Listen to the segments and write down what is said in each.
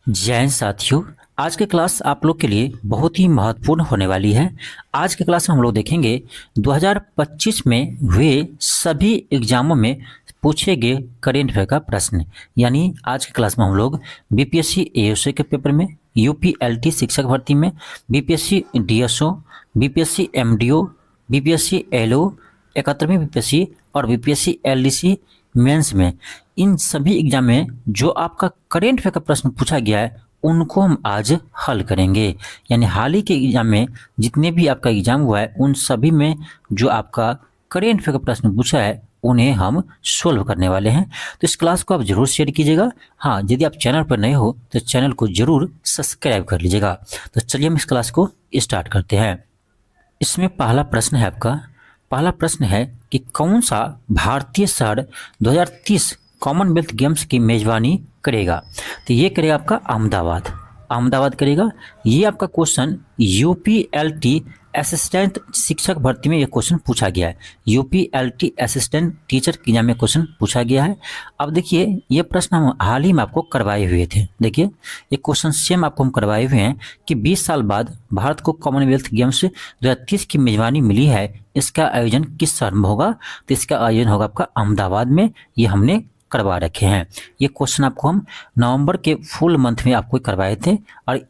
जय हिंद साथियों। आज की क्लास आप लोग के लिए बहुत ही महत्वपूर्ण होने वाली है। आज की क्लास में हम लोग देखेंगे 2025 में हुए सभी एग्जामों में पूछे गए करेंट अफेयर का प्रश्न। यानी आज की क्लास में हम लोग बीपीएससी एएसओ के पेपर में, यूपीएलटी शिक्षक भर्ती में, BPSC DSO, BPSC MDO, BPSC LO, 71वीं बीपीएससी और बीपीएससी एलडीसी मेंस में, इन सभी एग्जाम में जो आपका करेंट अफेयर का प्रश्न पूछा गया है उनको हम आज हल करेंगे। यानी हाल ही के एग्जाम में जितने भी आपका एग्जाम हुआ है उन सभी में जो आपका करेंट अफेयर का प्रश्न पूछा है उन्हें हम सोल्व करने वाले हैं। तो इस क्लास को आप जरूर शेयर कीजिएगा। हाँ, यदि आप चैनल पर नए हो तो चैनल को जरूर सब्सक्राइब कर लीजिएगा। तो चलिए हम इस क्लास को स्टार्ट करते हैं। इसमें पहला प्रश्न है कि कौन सा भारतीय शहर 2030 कॉमनवेल्थ गेम्स की मेजबानी करेगा। तो ये करेगा आपका अहमदाबाद करेगा। ये आपका क्वेश्चन यूपीएलटी असिस्टेंट शिक्षक भर्ती में ये क्वेश्चन पूछा गया है। यूपीएलटी असिस्टेंट टीचर के एग्जाम में क्वेश्चन पूछा गया है। अब देखिए ये प्रश्न हम हाल ही में आपको करवाए हुए थे। देखिए ये क्वेश्चन सेम आपको हम करवाए हुए हैं कि 20 साल बाद भारत को कॉमनवेल्थ गेम्स 2030 की मेजबानी मिली है। इसका आयोजन किस शहर में होगा? तो इसका आयोजन होगा आपका अहमदाबाद में। ये हमने करवा रखे हैं। ये क्वेश्चन आपको हम नवंबर के फुल मंथ में आपको करवाए थे और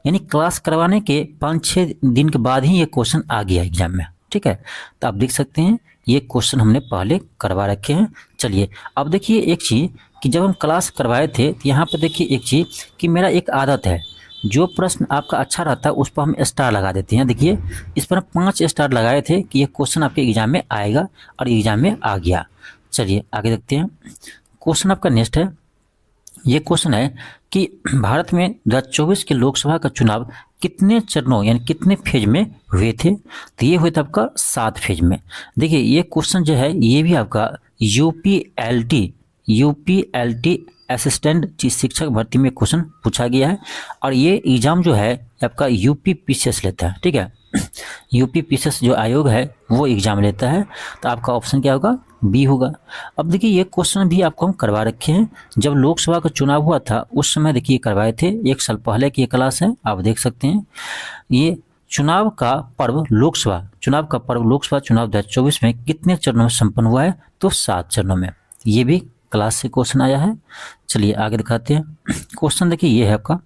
यानी क्लास करवाने के 5-6 दिन के बाद ही ये क्वेश्चन आ गया एग्जाम में। ठीक है, तो आप देख सकते हैं ये क्वेश्चन हमने पहले करवा रखे हैं। चलिए अब देखिए एक चीज़ कि जब हम क्लास करवाए थे तो यहाँ पर देखिए एक चीज़ कि मेरा एक आदत है, जो प्रश्न आपका अच्छा रहता है उस पर हम स्टार लगा देते हैं। देखिए इस पर हम 5 स्टार लगाए थे कि ये क्वेश्चन आपके एग्जाम में आएगा और एग्जाम में आ गया। चलिए आगे देखते हैं। क्वेश्चन आपका नेक्स्ट है। ये क्वेश्चन है कि भारत में 2024 के लोकसभा का चुनाव कितने चरणों यानी कितने फेज में हुए थे? तो ये हुए थे आपका 7 फेज में। देखिए ये क्वेश्चन जो है ये भी आपका यूपीएलटी असिस्टेंट शिक्षक भर्ती में क्वेश्चन पूछा गया है और ये एग्जाम जो है आपका यूपीपीसीएस लेता है। ठीक है, यूपीपीसीएस जो आयोग है वो एग्जाम लेता है। तो आपका ऑप्शन क्या होगा? बी होगा। अब देखिए ये क्वेश्चन भी आपको हम करवा रखे हैं। जब लोकसभा का चुनाव हुआ था उस समय देखिए करवाए थे, 1 साल पहले की ये क्लास है, आप देख सकते हैं। ये चुनाव का पर्व लोकसभा चुनाव 2024 में कितने चरणों में संपन्न हुआ है? तो 7 चरणों में। ये भी क्लास से क्वेश्चन आया है। चलिए आगे दिखाते हैं। क्वेश्चन देखिए ये है आपका,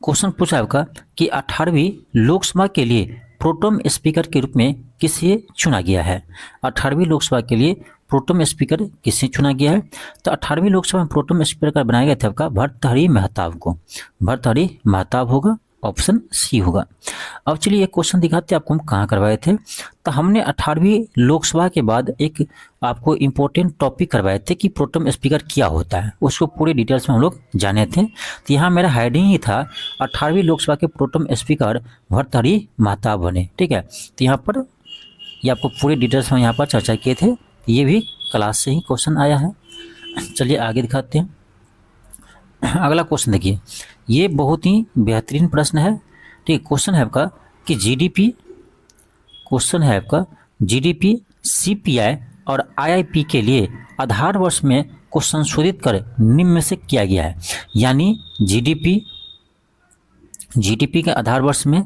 क्वेश्चन पूछा आपका कि 18वीं लोकसभा के लिए प्रोटेम स्पीकर के रूप में किसे चुना गया है? 18वीं लोकसभा के लिए प्रोटेम स्पीकर किसे चुना गया है? तो 18वीं लोकसभा में प्रोटेम स्पीकर बनाया गया था आपका भर्तृहरि महताब को। भर्तृहरि महताब होगा, ऑप्शन सी होगा। अब चलिए एक क्वेश्चन दिखाते हैं आपको हम कहाँ करवाए थे। तो हमने 18वीं लोकसभा के बाद एक आपको इम्पोर्टेंट टॉपिक करवाए थे कि प्रोटेम स्पीकर क्या होता है, उसको पूरे डिटेल्स में हम लोग जाने थे। तो यहाँ मेरा हेडिंग ही था 18वीं लोकसभा के प्रोटेम स्पीकर भर्तृहरि महताब बने। ठीक है, तो यहाँ पर ये आपको पूरी डिटेल्स में यहाँ पर चर्चा किए थे। ये भी क्लास से ही क्वेश्चन आया है। चलिए आगे दिखाते हैं। अगला क्वेश्चन देखिए, ये बहुत ही बेहतरीन प्रश्न है। ठीक, क्वेश्चन है आपका कि जीडीपी सीपीआई और आईआईपी के लिए आधार वर्ष में को संशोधित कर निम्न में से किया गया है। यानी जीडीपी के आधार वर्ष में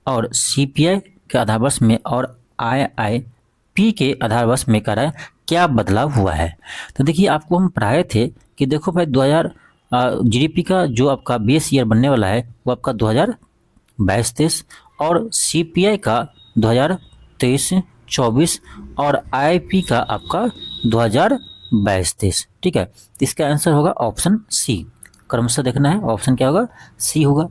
और सीपीआई के आधार वर्ष में और आईआईपी के आधार वर्ष में करा क्या बदलाव हुआ है? तो देखिए आपको हम पढ़ाए थे कि देखो भाई जीडीपी का जो आपका बेस ईयर बनने वाला है वो आपका 2022-23 और सीपीआई का 2023-24 और आईआईपी का आपका 2022-23। ठीक है, तो इसका आंसर होगा ऑप्शन सी। क्रमशः देखना है, ऑप्शन क्या होगा? सी होगा।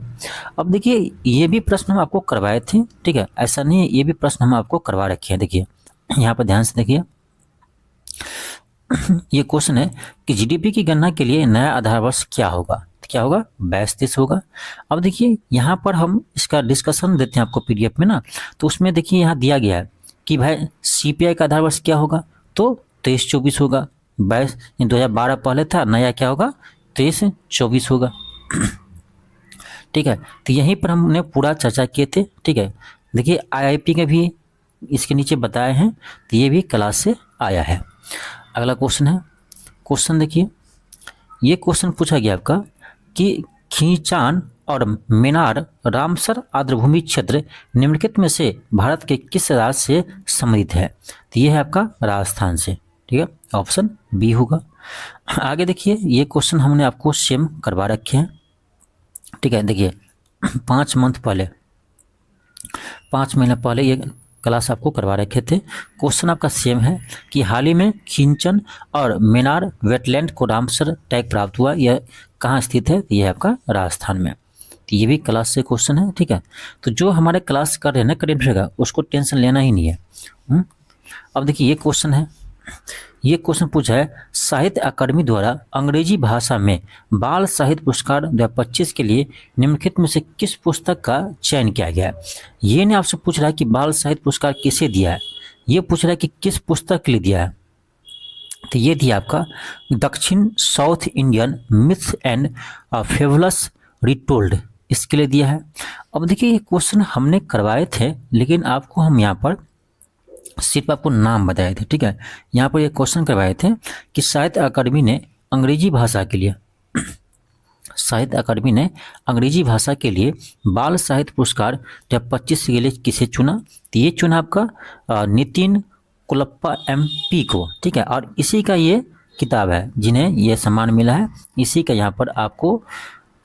अब देखिए ये भी प्रश्न हम आपको करवाए थे। ठीक है, ऐसा नहीं है, ये भी प्रश्न हम आपको करवा रखे हैं। देखिए यहाँ पर ध्यान से देखिए, ये क्वेश्चन है कि जीडीपी की गणना के लिए नया आधार वर्ष क्या होगा? 22-23 होगा। अब देखिए यहाँ पर हम इसका डिस्कशन देते हैं आपको पीडीएफ में ना, तो उसमें देखिए यहाँ दिया गया है कि भाई सीपीआई का आधार वर्ष क्या होगा? तो 23-24 होगा। 2012 पहले था, नया क्या होगा? 23-24 होगा। ठीक है, तो यहीं पर हमने पूरा चर्चा किए थे। ठीक है, देखिए आईआईपी के भी इसके नीचे बताए हैं, तो ये भी क्लास से आया है। अगला क्वेश्चन है, क्वेश्चन देखिए, ये क्वेश्चन पूछा गया आपका कि खींचान और मेनार रामसर आर्द्रभूमि क्षेत्र निम्नलिखित में से भारत के किस राज्य से संबंधित है? तो ये है आपका राजस्थान से। ठीक है, ऑप्शन बी होगा। आगे देखिए, ये क्वेश्चन हमने आपको सेम करवा रखे हैं। ठीक है, देखिए 5 महीना पहले ये क्लास आपको करवा रखे थे। क्वेश्चन आपका सेम है कि हाल ही में खींचन और मेनार वेटलैंड को रामसर टैग प्राप्त हुआ, यह कहाँ स्थित है? यह आपका राजस्थान में। तो ये भी क्लास से क्वेश्चन है। ठीक है, तो जो हमारे क्लास कर रहे हैं ना करेंट अफेयर का, उसको टेंशन लेना ही नहीं है। अब देखिए ये क्वेश्चन है, ये क्वेश्चन पूछा है साहित्य अकादमी द्वारा अंग्रेजी भाषा में बाल साहित्य पुरस्कार 2025 के लिए निम्नलिखित में से किस पुस्तक का चयन किया गया है? ये नहीं आपसे पूछ रहा है कि बाल साहित्य पुरस्कार किसे दिया है, ये पूछ रहा है कि किस पुस्तक के लिए दिया है। तो ये दिया आपका दक्षिण south Indian myths and fabulous retold, इसके लिए दिया है। अब देखिए ये क्वेश्चन हमने करवाए थे, लेकिन आपको हम यहाँ पर सिर्फ आपको नाम बताए थे। ठीक है, यहाँ पर ये क्वेश्चन करवाए थे कि साहित्य अकादमी ने अंग्रेजी भाषा के लिए बाल साहित्य पुरस्कार 2025 के लिए किसे चुना? तो ये चुना आपका नितिन कुलप्पा MP को। ठीक है, और इसी का ये किताब है जिन्हें ये सम्मान मिला है, इसी का यहाँ पर आपको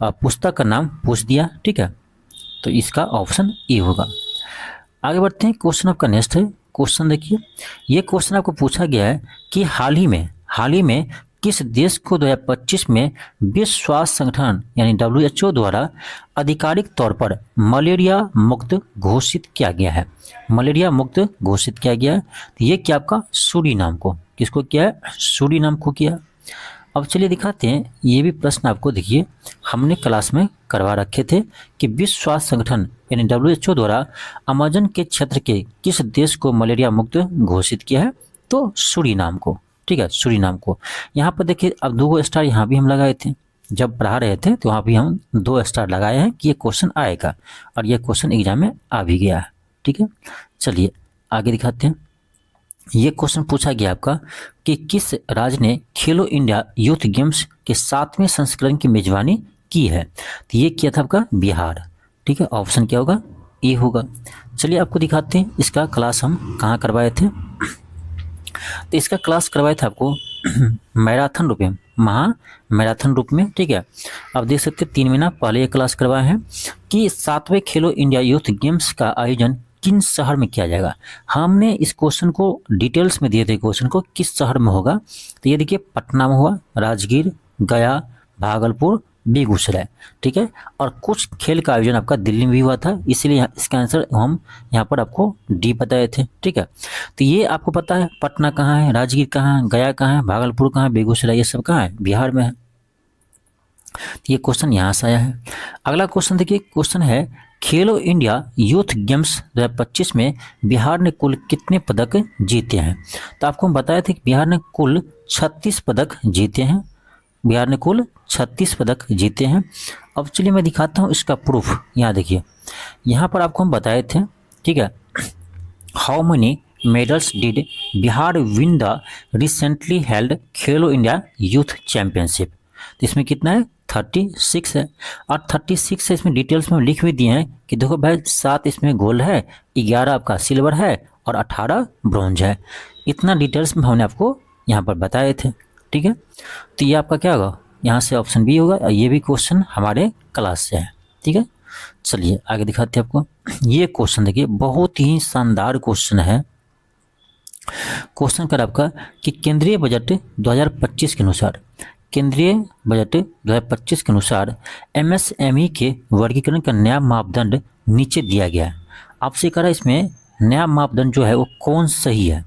पुस्तक का नाम पूछ दिया। ठीक है, तो इसका ऑप्शन ए होगा। आगे बढ़ते हैं, क्वेश्चन आपका नेक्स्ट है। क्वेश्चन देखिए, ये क्वेश्चन आपको पूछा गया है कि हाल ही में किस देश को 2025 में विश्व स्वास्थ्य संगठन यानी WHO द्वारा आधिकारिक तौर पर मलेरिया मुक्त घोषित किया गया है? मलेरिया मुक्त घोषित किया गया है, तो ये क्या आपका सूरीनाम को, किसको किया है? सूरीनाम को किया। अब चलिए दिखाते हैं, ये भी प्रश्न आपको देखिए हमने क्लास में करवा रखे थे कि विश्व स्वास्थ्य संगठन यानी WHO द्वारा अमेजन के क्षेत्र के किस देश को मलेरिया मुक्त घोषित किया है? तो सूरीनाम को। ठीक है, सूरीनाम को। यहाँ पर देखिए अब 2 स्टार यहाँ भी हम लगाए थे, जब पढ़ा रहे थे तो वहाँ भी हम 2 स्टार लगाए हैं कि ये क्वेश्चन आएगा, और ये क्वेश्चन एग्जाम में आ भी गया है। ठीक है, चलिए आगे दिखाते हैं। ये क्वेश्चन पूछा गया आपका कि किस राज्य ने खेलो इंडिया यूथ गेम्स के 7वें संस्करण की मेजबानी की है? तो ये किया था आपका बिहार। ठीक है, ऑप्शन क्या होगा? ए होगा। चलिए आपको दिखाते हैं इसका क्लास हम कहाँ करवाए थे। तो इसका क्लास करवाया था आपको मैराथन रूप में, मैराथन रूप में। ठीक है, आप देख सकते हैं 3 महीना पहले ये क्लास करवाए हैं कि 7वें खेलो इंडिया यूथ गेम्स का आयोजन किन शहर में किया जाएगा। हमने इस क्वेश्चन को डिटेल्स में दिए थे, क्वेश्चन को किस शहर में होगा। तो ये देखिए पटना में हुआ, राजगीर, गया, भागलपुर, बेगूसराय। ठीक है, और कुछ खेल का आयोजन आपका दिल्ली में भी हुआ था, इसीलिए इसका आंसर हम यहाँ पर आपको डी बताए थे। ठीक है, तो ये आपको पता है पटना कहाँ है, राजगीर कहाँ है, गया कहाँ है, भागलपुर कहाँ है, बेगूसराय, ये सब कहाँ है? बिहार में है। तो ये क्वेश्चन यहाँ से आया है। अगला क्वेश्चन देखिए, क्वेश्चन है खेलो इंडिया यूथ गेम्स 2025 में बिहार ने कुल कितने पदक जीते हैं? तो आपको हम बताए थे कि बिहार ने कुल 36 पदक जीते हैं। बिहार ने कुल 36 पदक जीते हैं। अब चलिए मैं दिखाता हूँ इसका प्रूफ। यहाँ देखिए, यहाँ पर आपको हम बताए थे। ठीक है, how many medals did Bihar win the recently held Khelo India youth championship? तो इसमें कितना है? 36 है। और 36 है, इसमें डिटेल्स में लिख भी दिए हैं कि देखो भाई 7 इसमें गोल्ड है, 11 आपका सिल्वर है और 18 ब्रॉन्ज है। इतना डिटेल्स में हमने आपको यहाँ पर बताए थे। ठीक है, तो ये आपका क्या होगा? यहाँ से ऑप्शन बी होगा, और ये भी क्वेश्चन हमारे क्लास से है। ठीक है, चलिए आगे दिखाते हैं आपको। ये क्वेश्चन देखिए बहुत ही शानदार क्वेश्चन है। क्वेश्चन कर आपका कि केंद्रीय बजट 2025 के अनुसार, केंद्रीय बजट 2025 के अनुसार MSME के वर्गीकरण का नया मापदंड नीचे दिया गया है। आपसे कह रहा है इसमें नया मापदंड जो है वो कौन सही है,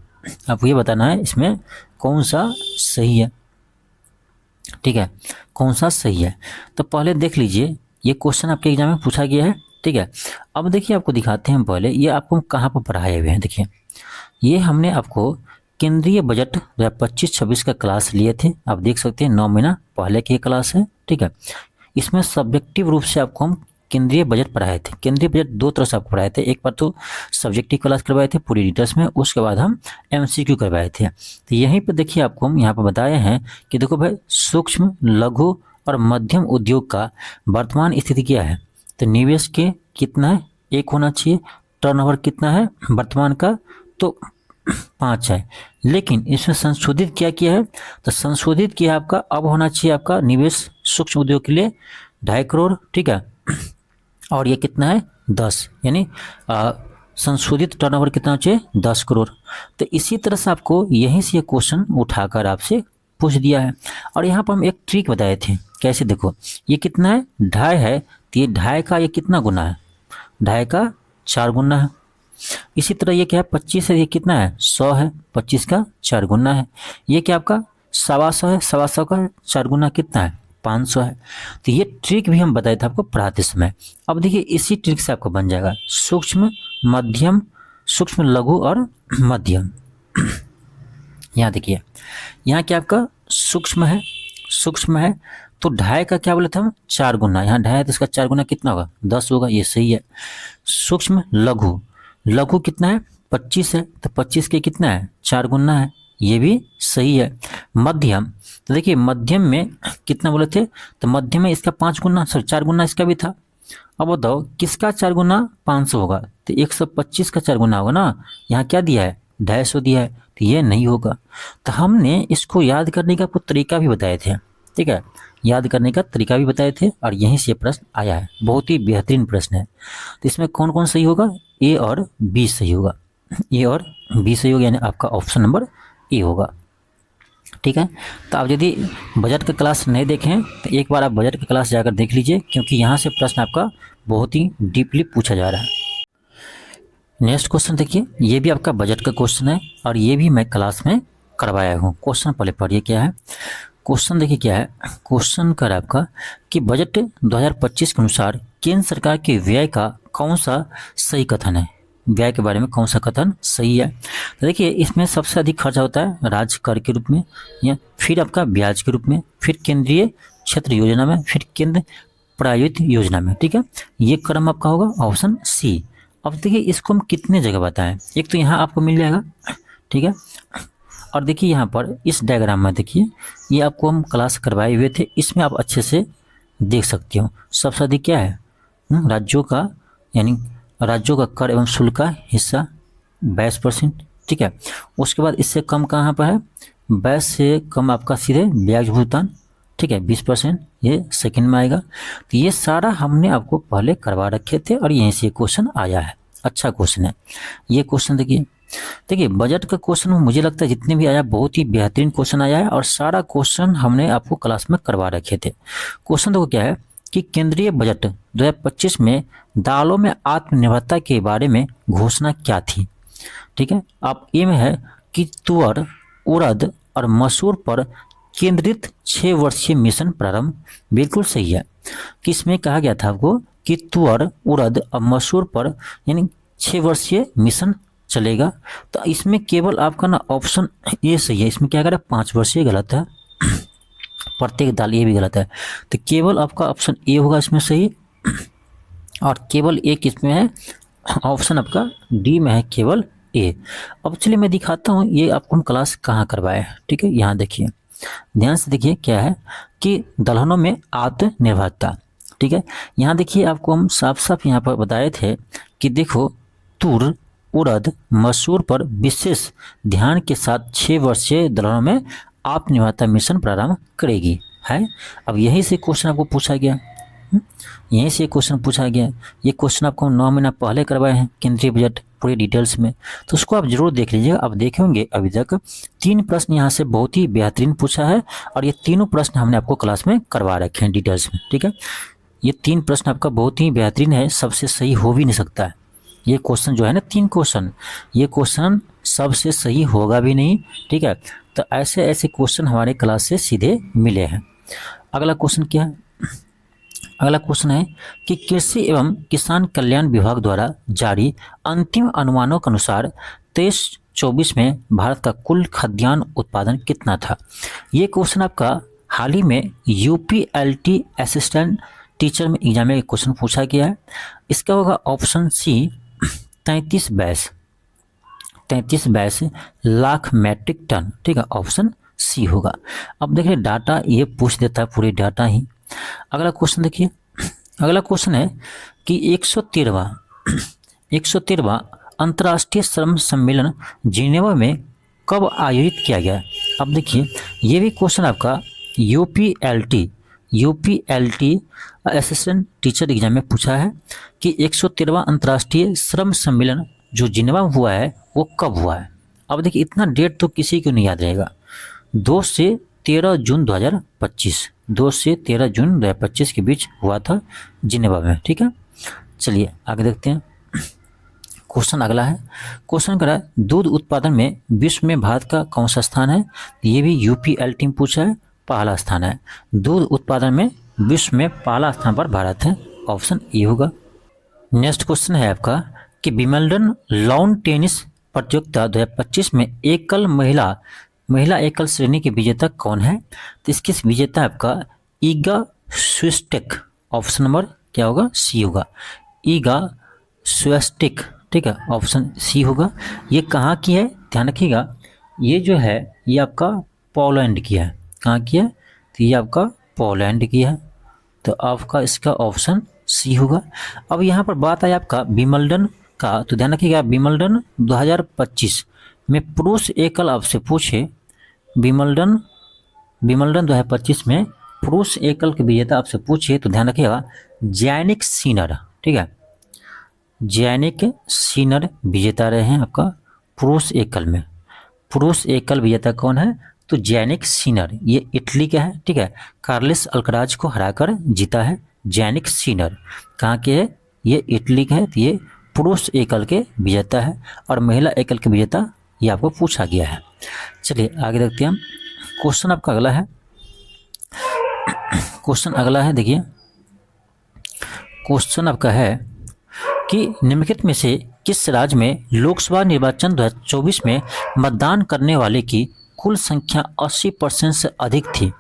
आपको ये बताना है इसमें कौन सा सही है। ठीक है, कौन सा सही है? तो पहले देख लीजिए, ये क्वेश्चन आपके एग्जाम में पूछा गया है। ठीक है, अब देखिए आपको दिखाते हैं पहले ये आपको कहाँ पर पढ़ाए हुए हैं। देखिए ये हमने आपको केंद्रीय बजट 2025-26 का क्लास लिए थे, आप देख सकते हैं 9 महीना पहले की क्लास है। ठीक है, इसमें सब्जेक्टिव रूप से आपको हम केंद्रीय बजट पढ़ाए थे। केंद्रीय बजट 2 तरह से आपको पढ़ाए थे, एक बार तो सब्जेक्टिव क्लास करवाए थे पूरी डिटेल्स में, उसके बाद हम MCQ करवाए थे। तो यहीं पर देखिए आपको हम यहाँ पर बताए हैं कि देखो भाई सूक्ष्म, लघु और मध्यम उद्योग का वर्तमान स्थिति क्या है? तो निवेश के कितना है? 1 होना चाहिए। टर्नओवर कितना है वर्तमान का? तो 5 है। लेकिन इसमें संशोधित क्या किया है? तो संशोधित किया आपका, अब होना चाहिए आपका निवेश सूक्ष्म उद्योग के लिए 2.5 करोड़, ठीक है। और ये कितना है? 10, यानी संशोधित टर्नओवर कितना चाहिए? 10 करोड़। तो इसी तरह से आपको यहीं से ये क्वेश्चन उठाकर आपसे पूछ दिया है। और यहाँ पर हम एक ट्रिक बताए थे, कैसे? देखो, ये कितना है? 2.5 है, तो ये 2.5 का ये कितना गुना है? 2.5 का 4 गुना है। इसी तरह ये क्या है? 25 है, ये कितना है? 100 है, 25 का 4 गुना है। ये क्या आपका 125 है, 125 का 4 गुना कितना है? 500 है। तो ये ट्रिक भी हम बताए थे आपको पढ़ाते समय। अब देखिए, इसी ट्रिक से आपको बन जाएगा सूक्ष्म, मध्यम, सूक्ष्म, लघु और मध्यम। यहाँ देखिए, यहाँ क्या आपका सूक्ष्म है, सूक्ष्म है, तो 2.5 का क्या बोले थे हम? 4 गुना। यहाँ 2.5 है तो इसका 4 गुना कितना होगा? 10 होगा, ये सही है। सूक्ष्म, लघु, लघु कितना है? 25 है, तो 25 के कितना है? 4 गुना है, ये भी सही है। मध्यम, तो देखिए मध्यम में कितना बोले थे? तो मध्यम में इसका 5 गुना, सॉरी 4 गुना इसका भी था। अब बताओ किसका 4 गुना? 500 होगा, तो 125 का 4 गुना होगा ना। यहाँ क्या दिया है? 250 दिया है, तो ये नहीं होगा। तो हमने इसको याद करने का आपको तरीका भी बताए थे, ठीक है, याद करने का तरीका भी बताए थे, और यहीं से प्रश्न आया है। बहुत ही बेहतरीन प्रश्न है। तो इसमें कौन कौन सही होगा? ए और बी सही होगा, ए और बी सही होगा, यानी आपका ऑप्शन नंबर ए होगा, ठीक है। तो आप यदि बजट का क्लास नहीं देखें तो एक बार आप बजट का क्लास जाकर देख लीजिए, क्योंकि यहाँ से प्रश्न आपका बहुत ही डीपली पूछा जा रहा है। नेक्स्ट क्वेश्चन देखिए, ये भी आपका बजट का क्वेश्चन है, और ये भी मैं क्लास में करवाया हूँ। क्वेश्चन पहले पढ़िए क्या है। क्वेश्चन देखिए क्या है। क्वेश्चन कर आपका कि बजट 2025 के अनुसार केंद्र सरकार के व्यय का कौन सा सही कथन है? व्यय के बारे में कौन सा कथन सही है? तो देखिए, इसमें सबसे अधिक खर्चा होता है राज्य कर के रूप में, या फिर आपका ब्याज के रूप में, फिर केंद्रीय क्षेत्र योजना में, फिर केंद्र प्रायोजित योजना में, ठीक है। ये क्रम आपका होगा ऑप्शन सी। अब देखिए, इसको हम कितने जगह बताएं? एक तो यहाँ आपको मिल जाएगा, ठीक है। और देखिए यहाँ पर इस डायग्राम में देखिए, ये आपको हम क्लास करवाए हुए थे, इसमें आप अच्छे से देख सकते हो। सबसे अधिक क्या है? राज्यों का, यानी राज्यों का कर एवं शुल्क का हिस्सा 22%, ठीक है। उसके बाद इससे कम कहाँ पर है? 22 से कम आपका सीधे ब्याज भुगतान, ठीक है, 20%, ये सेकंड में आएगा। तो ये सारा हमने आपको पहले करवा रखे थे, और यहीं से क्वेश्चन आया है। अच्छा क्वेश्चन है ये क्वेश्चन। देखिए बजट का क्वेश्चन मुझे लगता है जितने भी आया बहुत ही बेहतरीन क्वेश्चन आया है, और सारा क्वेश्चन हमने आपको क्लास में करवा रखे थे। क्वेश्चन देखो क्या है कि केंद्रीय बजट 2025 में दालों में आत्मनिर्भरता के बारे में घोषणा क्या थी? ठीक है, आप ए में है कि तुअर, उड़द और मसूर पर केंद्रित 6 वर्षीय मिशन प्रारंभ। बिल्कुल सही है कि इसमें कहा गया था आपको कि तुअर, उड़द और मसूर पर यानी 6 वर्षीय मिशन चलेगा। तो इसमें केवल आपका ना ऑप्शन ए सही है। इसमें क्या करें 5 वर्षीय गलत है, प्रत्येक दाल ये भी गलत है। तो केवल आपका ऑप्शन ए होगा इसमें सही, और केवल एक इसमें है ऑप्शन आपका डी में है केवल ए। अब चलिए मैं दिखाता हूँ ये आपको हम क्लास कहाँ करवाए। ठीक है, यहाँ देखिए ध्यान से देखिए क्या है कि दलहनों में आत्मनिर्भरता। ठीक है, यहाँ देखिए आपको हम साफ साफ यहाँ पर बताए थे कि देखो तुर, उड़द, मसूर पर विशेष ध्यान के साथ 6 वर्षीय दलहनों में आत्मनिर्भरता मिशन प्रारंभ करेगी है। अब यहीं से क्वेश्चन आपको पूछा गया, यहीं से क्वेश्चन पूछा गया। ये क्वेश्चन आपको 9 महीना पहले करवाए हैं केंद्रीय बजट पूरे डिटेल्स में, तो उसको आप जरूर देख लीजिएगा। आप देखेंगे अभी तक 3 प्रश्न यहाँ से बहुत ही बेहतरीन पूछा है, और ये तीनों प्रश्न हमने आपको क्लास में करवा रखे हैं डिटेल्स में। ठीक है, ये 3 प्रश्न आपका बहुत ही बेहतरीन है, सबसे सही हो भी नहीं सकता है ये क्वेश्चन जो है ना। 3 क्वेश्चन, ये क्वेश्चन सबसे सही होगा भी नहीं। ठीक है, तो ऐसे ऐसे क्वेश्चन हमारे क्लास से सीधे मिले हैं। अगला क्वेश्चन क्या है? अगला क्वेश्चन है कि कृषि एवं किसान कल्याण विभाग द्वारा जारी अंतिम अनुमानों के अनुसार 23-24 में भारत का कुल खाद्यान्न उत्पादन कितना था? ये क्वेश्चन आपका हाल ही में UPLT असिस्टेंट टीचर में एग्जाम में क्वेश्चन पूछा गया है। इसका होगा option C 33-32 lakh metric ton. ठीक है, ऑप्शन सी होगा। अब देखिए डाटा ये पूछ देता है पूरे डाटा ही, अगला क्वेश्चन देखिए, अगला क्वेश्चन है कि 113वां अंतर्राष्ट्रीय श्रम सम्मेलन जिनेवा में कब आयोजित किया गया। अब देखिए ये भी क्वेश्चन आपका यूपीएलटी असिस्टेंट टीचर एग्जाम में पूछा है कि 113वां अंतर्राष्ट्रीय श्रम सम्मेलन जो जिनेवा में हुआ है वो कब हुआ है। अब देखिए इतना डेट तो किसी को नहीं याद रहेगा। 2 से 13 जून 2025, 2 से 13 जून 2025 के बीच हुआ था जिनेवा में। ठीक है, चलिए आगे देखते हैं। क्वेश्चन अगला है, क्वेश्चन करा दूध उत्पादन में विश्व में भारत का कौन सा स्थान है। ये भी यूपीएलटी में पूछा है, पहला स्थान है। दूध उत्पादन में विश्व में पहला स्थान पर भारत है, ऑप्शन ए होगा। नेक्स्ट क्वेश्चन है आपका कि विंबलडन लॉन टेनिस प्रतियोगिता 2025 में एकल महिला एकल श्रेणी के विजेता कौन है। तो इसके विजेता आपका ईगा स्विस्टेक, ऑप्शन नंबर क्या होगा, सी होगा, ईगा स्विस्टेक। ठीक है, ऑप्शन सी होगा। ये कहाँ की है, ध्यान रखिएगा, ये जो है ये आपका पोलैंड की है। कहाँ की है, तो ये आपका पोलैंड की है, तो आपका इसका ऑप्शन सी होगा। अब यहाँ पर बात है आपका विंबलडन का, तो ध्यान रखिएगा विंबलडन 2025 में पुरुष एकल आपसे पूछे, विंबलडन 2025 में पुरुष एकल के विजेता आपसे पूछे तो ध्यान रखिएगा जैनिक सिनर। ठीक है, जैनिक सिनर विजेता रहे हैं आपका पुरुष एकल में। पुरुष एकल विजेता कौन है, तो जैनिक सिनर, ये इटली का है। ठीक है, कार्लोस अल्कराज को हराकर जीता है जैनिक सिनर। कहाँ के है, ये इटली का है, तो ये पुरुष एकल के विजेता है। और महिला एकल के विजेता ये आपको पूछा गया है। चलिए आगे देखते हैं हम। क्वेश्चन आपका अगला है, क्वेश्चन अगला है देखिए, क्वेश्चन आपका है कि निम्नलिखित में से किस राज्य में लोकसभा निर्वाचन 2024 में मतदान करने वाले की कुल संख्या 80% से अधिक थी।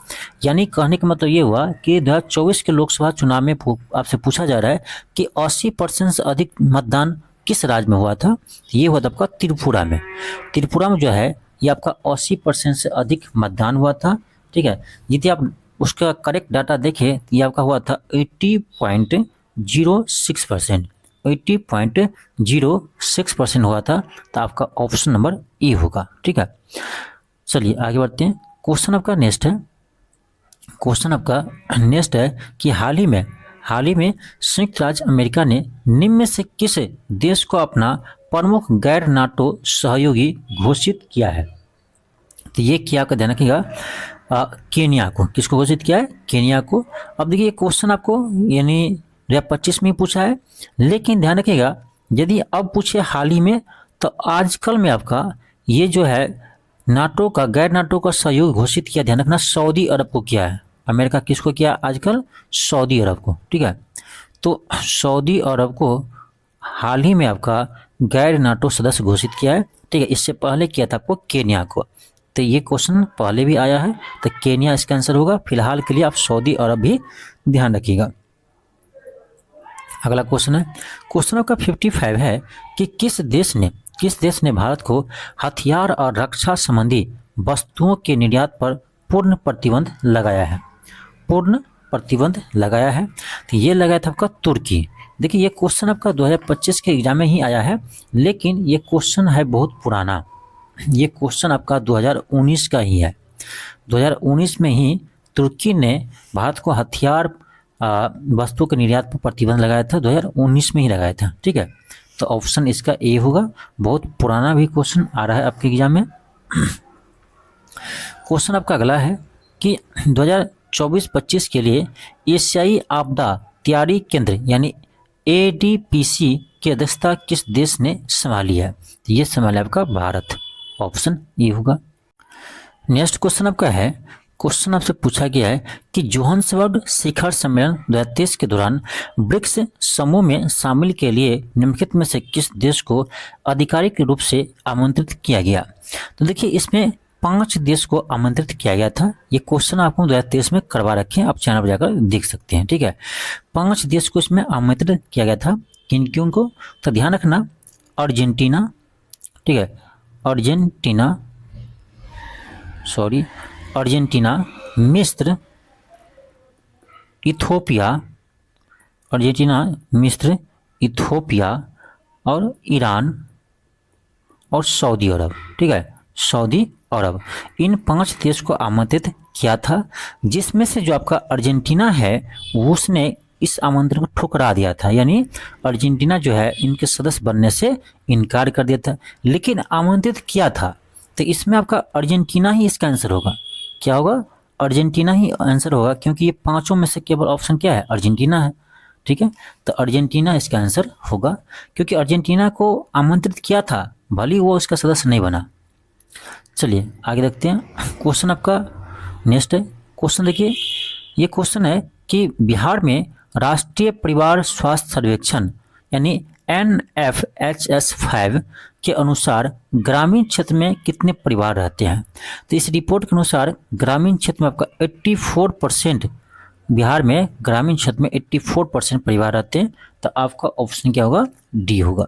यानी कहने का मतलब ये हुआ कि 2024 के लोकसभा चुनाव में आपसे पूछा जा रहा है कि 80% से अधिक मतदान किस राज्य में हुआ था। ये हुआ था आपका त्रिपुरा में। त्रिपुरा में जो है ये आपका 80% से अधिक मतदान हुआ था। ठीक है, यदि आप उसका करेक्ट डाटा देखें ये आपका हुआ था 80.06%, 80.06% हुआ था, तो आपका ऑप्शन नंबर ए होगा। ठीक है, चलिए आगे बढ़ते हैं। क्वेश्चन आपका नेक्स्ट है, क्वेश्चन आपका नेक्स्ट है कि हाल ही में संयुक्त राज्य अमेरिका ने निम्न में से किस देश को अपना प्रमुख गैर नाटो सहयोगी घोषित किया है। तो ये क्या आपका ध्यान रखिएगा, केनिया को। किसको घोषित किया है, केनिया को। अब देखिए क्वेश्चन आपको यानी 2025 में पूछा है, लेकिन ध्यान रखिएगा यदि अब पूछे हाल ही में, तो आजकल में आपका ये जो है नाटो का गैर नाटो का सहयोग घोषित किया, ध्यान रखना, सऊदी अरब को किया है। अमेरिका किसको किया आजकल, सऊदी अरब को। ठीक है, तो सऊदी अरब को हाल ही में आपका गैर नाटो सदस्य घोषित किया है। ठीक है, इससे पहले किया था आपको केनिया को। तो ये क्वेश्चन पहले भी आया है, तो केनिया इसका आंसर होगा। फिलहाल के लिए आप सऊदी अरब भी ध्यान रखिएगा। अगला क्वेश्चन है, क्वेश्चन आपका 55 है कि किस देश ने भारत को हथियार और रक्षा संबंधी वस्तुओं के निर्यात पर पूर्ण प्रतिबंध लगाया है। पूर्ण प्रतिबंध लगाया है, तो ये लगाया था आपका तुर्की। देखिए ये क्वेश्चन आपका 2025 के एग्जाम में ही आया है, लेकिन ये क्वेश्चन है बहुत पुराना। ये क्वेश्चन आपका 2019 का ही है। 2019 में ही तुर्की ने भारत को हथियार वस्तुओं के निर्यात पर प्रतिबंध लगाया था, 2019 में ही लगाया था। ठीक है, तो ऑप्शन इसका ए होगा। बहुत पुराना भी क्वेश्चन आ रहा है आपके एग्जाम में। क्वेश्चन आपका अगला है कि 2024-25 के लिए एशियाई आपदा तैयारी केंद्र यानी ADPC की अध्यक्षता किस देश ने संभाली है। तो ये संभाला आपका भारत, ऑप्शन ए होगा। नेक्स्ट क्वेश्चन आपका है, क्वेश्चन आपसे पूछा गया है कि जोहान्सबर्ग शिखर सम्मेलन 2023 के दौरान ब्रिक्स समूह में शामिल के लिए निम्नलिखित में से किस देश को आधिकारिक रूप से आमंत्रित किया गया। तो देखिए इसमें 5 देश को आमंत्रित किया गया था। ये क्वेश्चन आपको 2023 में करवा रखे हैं, आप चैनल पर जाकर देख सकते हैं। ठीक है, 5 देश को इसमें आमंत्रित किया गया था। किन किन को, तो ध्यान रखना अर्जेंटीना, ठीक है, अर्जेंटीना, मिस्र, इथोपिया, अर्जेंटीना, मिस्र, इथोपिया और ईरान और सऊदी अरब। ठीक है, सऊदी अरब, इन 5 देश को आमंत्रित किया था, जिसमें से जो आपका अर्जेंटीना है उसने इस आमंत्रण को ठुकरा दिया था, यानी अर्जेंटीना जो है इनके सदस्य बनने से इनकार कर दिया था। लेकिन आमंत्रित किया था, तो इसमें आपका अर्जेंटीना ही इसका आंसर होगा। क्या होगा? अर्जेंटीना ही आंसर होगा, क्योंकि ये 5 में से केवल ऑप्शन क्या है? अर्जेंटीना है। ठीक है, तो अर्जेंटीना इसका आंसर होगा, क्योंकि अर्जेंटीना को आमंत्रित किया था, भले वो उसका सदस्य नहीं बना। चलिए आगे देखते हैं। क्वेश्चन आपका नेक्स्ट है। क्वेश्चन देखिए, ये क्वेश्चन है कि बिहार में राष्ट्रीय परिवार स्वास्थ्य सर्वेक्षण यानी NFHS 5 के अनुसार ग्रामीण क्षेत्र में कितने परिवार रहते हैं? तो इस रिपोर्ट के अनुसार ग्रामीण क्षेत्र में आपका 84%, बिहार में ग्रामीण क्षेत्र में 84% परिवार रहते हैं। तो आपका ऑप्शन क्या होगा? डी होगा।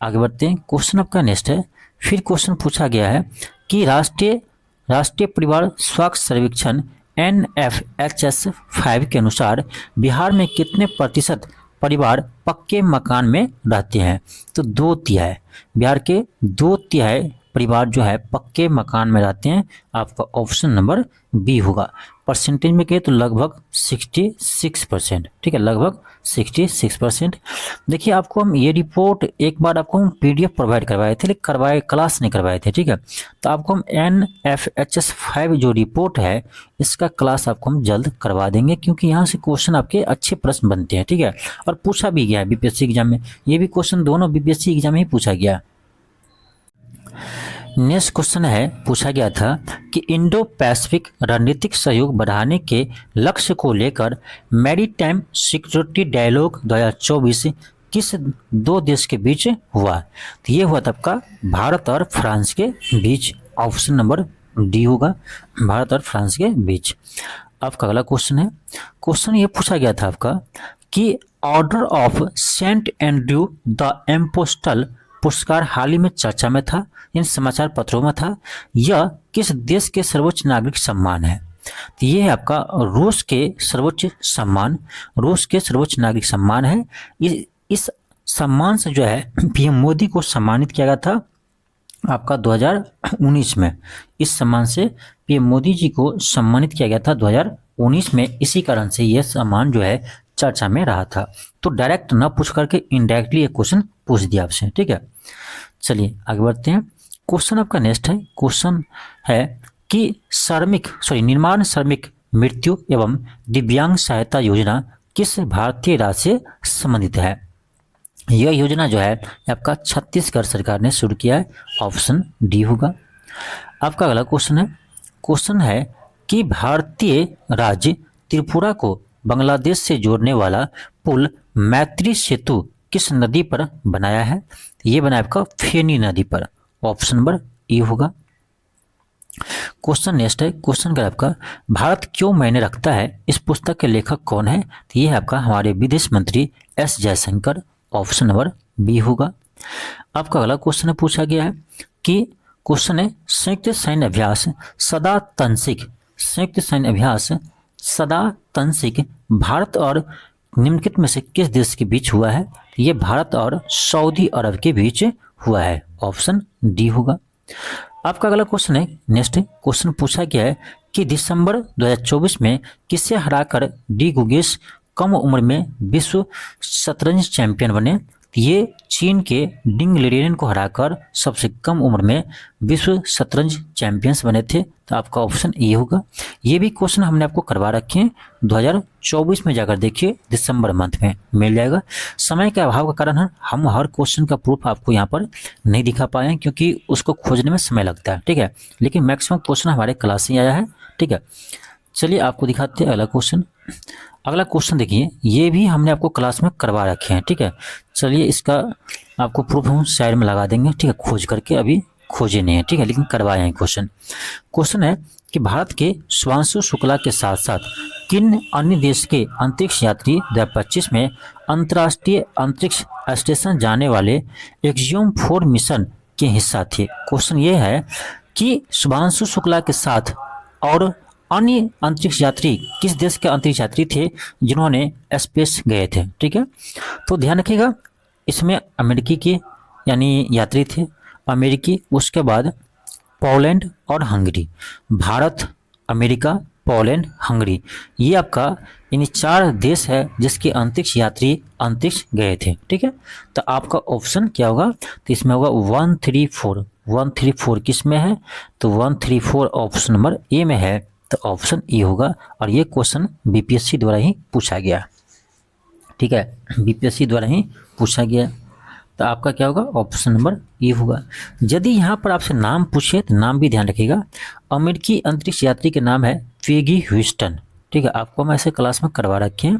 आगे बढ़ते हैं। क्वेश्चन आपका नेक्स्ट है। फिर क्वेश्चन पूछा गया है कि राष्ट्रीय परिवार स्वास्थ्य सर्वेक्षण NFHS 5 के अनुसार बिहार में कितने प्रतिशत परिवार पक्के मकान में रहते हैं? तो 2/3, बिहार के 2/3 परिवार जो है पक्के मकान में रहते हैं। आपका ऑप्शन नंबर बी होगा। परसेंटेज में कहे तो लगभग 66%। ठीक है, लगभग 66%। देखिए, आपको हम ये रिपोर्ट एक बार आपको हम PDF प्रोवाइड करवाए थे, लेकिन क्लास नहीं करवाए थे। ठीक है, तो आपको हम NFHS 5 जो रिपोर्ट है इसका क्लास आपको हम जल्द करवा देंगे, क्योंकि यहाँ से क्वेश्चन आपके अच्छे प्रश्न बनते हैं। ठीक है, और पूछा भी गया है BPSC एग्जाम में, ये भी क्वेश्चन दोनों BPSC एग्जाम में ही पूछा गया। नेक्स्ट क्वेश्चन है, पूछा गया था कि इंडो पैसिफिक रणनीतिक सहयोग बढ़ाने के लक्ष्य को लेकर मैरीटाइम सिक्योरिटी डायलॉग 2024 किस 2 देश के बीच हुआ? तो ये हुआ था आपका भारत और फ्रांस के बीच। ऑप्शन नंबर डी होगा, भारत और फ्रांस के बीच। आपका अगला क्वेश्चन है। क्वेश्चन ये पूछा गया था आपका कि Order of Saint Andrew the Apostle पुरस्कार हाल ही में चर्चा में था, इन समाचार पत्रों में था। यह किस देश के सर्वोच्च नागरिक सम्मान है? तो ये है आपका रूस के सर्वोच्च सम्मान, रूस के सर्वोच्च नागरिक सम्मान है। इस सम्मान से जो है PM मोदी को सम्मानित किया गया था आपका 2019 में। इस सम्मान से PM मोदी जी को सम्मानित किया गया था 2019 में। इसी कारण से यह सम्मान जो है चर्चा में रहा था। तो डायरेक्ट ना पूछ करके इनडायरेक्टली ये क्वेश्चन पूछ दिया आपसे। ठीक है, चलिए आगे बढ़ते हैं। क्वेश्चन आपका नेक्स्ट है। क्वेश्चन है कि निर्माण श्रमिक मृत्यु एवं दिव्यांग सहायता योजना किस भारतीय राज्य से संबंधित है? यह योजना जो है आपका छत्तीसगढ़ सरकार ने शुरू किया है। ऑप्शन डी होगा। आपका अगला क्वेश्चन है। क्वेश्चन है कि भारतीय राज्य त्रिपुरा को बांग्लादेश से जोड़ने वाला पुल मैत्री सेतु किस नदी पर बनाया है? ये बनाया आपका फेनी नदी पर। ऑप्शन नंबर ए होगा। क्वेश्चन नेक्स्ट है। क्वेश्चन का आपका भारत क्यों मायने रखता है, इस पुस्तक के लेखक कौन है? तो ये है आपका हमारे विदेश मंत्री S Jaishankar. Option number B होगा। आपका अगला क्वेश्चन पूछा गया है कि क्वेश्चन है संयुक्त सैन्य अभ्यास सदा तंसिक भारत और निम्नलिखित में से किस देश के बीच हुआ है? ये भारत और सऊदी अरब के बीच हुआ है। ऑप्शन डी होगा। आपका अगला क्वेश्चन है नेक्स्ट क्वेश्चन पूछा गया है कि दिसंबर 2024 में किसे हराकर डी गुगेस कम उम्र में विश्व शतरंज चैंपियन बने? ये चीन के डिंग लिरेन को हराकर सबसे कम उम्र में विश्व शतरंज चैंपियंस बने थे। तो आपका ऑप्शन ए होगा। ये भी क्वेश्चन हमने आपको करवा रखे हैं 2024 में, जाकर देखिए दिसंबर मंथ में मिल जाएगा। समय के अभाव के कारण हम हर क्वेश्चन का प्रूफ आपको यहाँ पर नहीं दिखा पाए हैं, क्योंकि उसको खोजने में समय लगता है। ठीक है, लेकिन मैक्सिमम क्वेश्चन हमारे क्लास से आया है। ठीक है, चलिए आपको दिखाते हैं अगला क्वेश्चन। अगला क्वेश्चन देखिए, ये भी हमने आपको क्लास में करवा रखे हैं। ठीक है, चलिए इसका आपको प्रूफ हम साइड में लगा देंगे। ठीक है, खोज करके अभी खोजे नहीं है। ठीक है, लेकिन करवाए हैं क्वेश्चन। क्वेश्चन है कि भारत के शुभांशु शुक्ला के साथ साथ किन अन्य देश के अंतरिक्ष यात्री 2025 में अंतर्राष्ट्रीय अंतरिक्ष स्टेशन जाने वाले एक्सियोम 4 मिशन के हिस्सा थे? क्वेश्चन ये है कि शुभांशु शुक्ला के साथ और अन्य अंतरिक्ष यात्री किस देश के अंतरिक्ष यात्री थे जिन्होंने स्पेस गए थे, ठीक है। तो ध्यान रखिएगा, इसमें अमेरिकी के यानी यात्री थे, अमेरिकी, उसके बाद पोलैंड और Hungary. Bharat, America, Poland, Hungary, ये आपका इन 4 देश है जिसके अंतरिक्ष यात्री अंतरिक्ष गए थे, ठीक है। तो आपका ऑप्शन क्या होगा, तो इसमें होगा 134। 134 किस में है, तो 134 ऑप्शन नंबर ए में है, तो ऑप्शन ए होगा। और ये क्वेश्चन बीपीएससी द्वारा ही पूछा गया, ठीक है, बीपीएससी द्वारा ही पूछा गया। तो आपका क्या होगा, ऑप्शन नंबर ए होगा। यदि यहाँ पर आपसे नाम पूछे तो नाम भी ध्यान रखिएगा। अमेरिकी अंतरिक्ष यात्री के नाम है पेगी ह्यूस्टन, ठीक है, आपको हम ऐसे क्लास में करवा रखे हैं,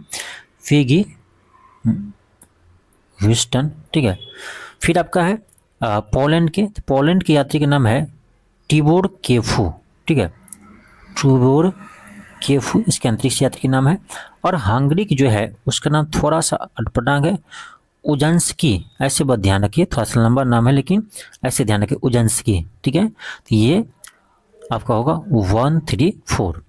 पेगी ह्यूस्टन, ठीक है। फिर आपका है पोलैंड के, तो पोलैंड के यात्री का नाम है टिबोर केफू, ठीक है, टिबोर केफू इसके अंतरिक्ष यात्री का नाम है। और हंगरी की जो है उसका नाम थोड़ा सा अटपटांग है, उजंस्की, ऐसे बहुत ध्यान रखिए, थोड़ा सा लंबा नाम है लेकिन ऐसे ध्यान रखिए, उजंस्की, ठीक है। तो ये आपका होगा 134।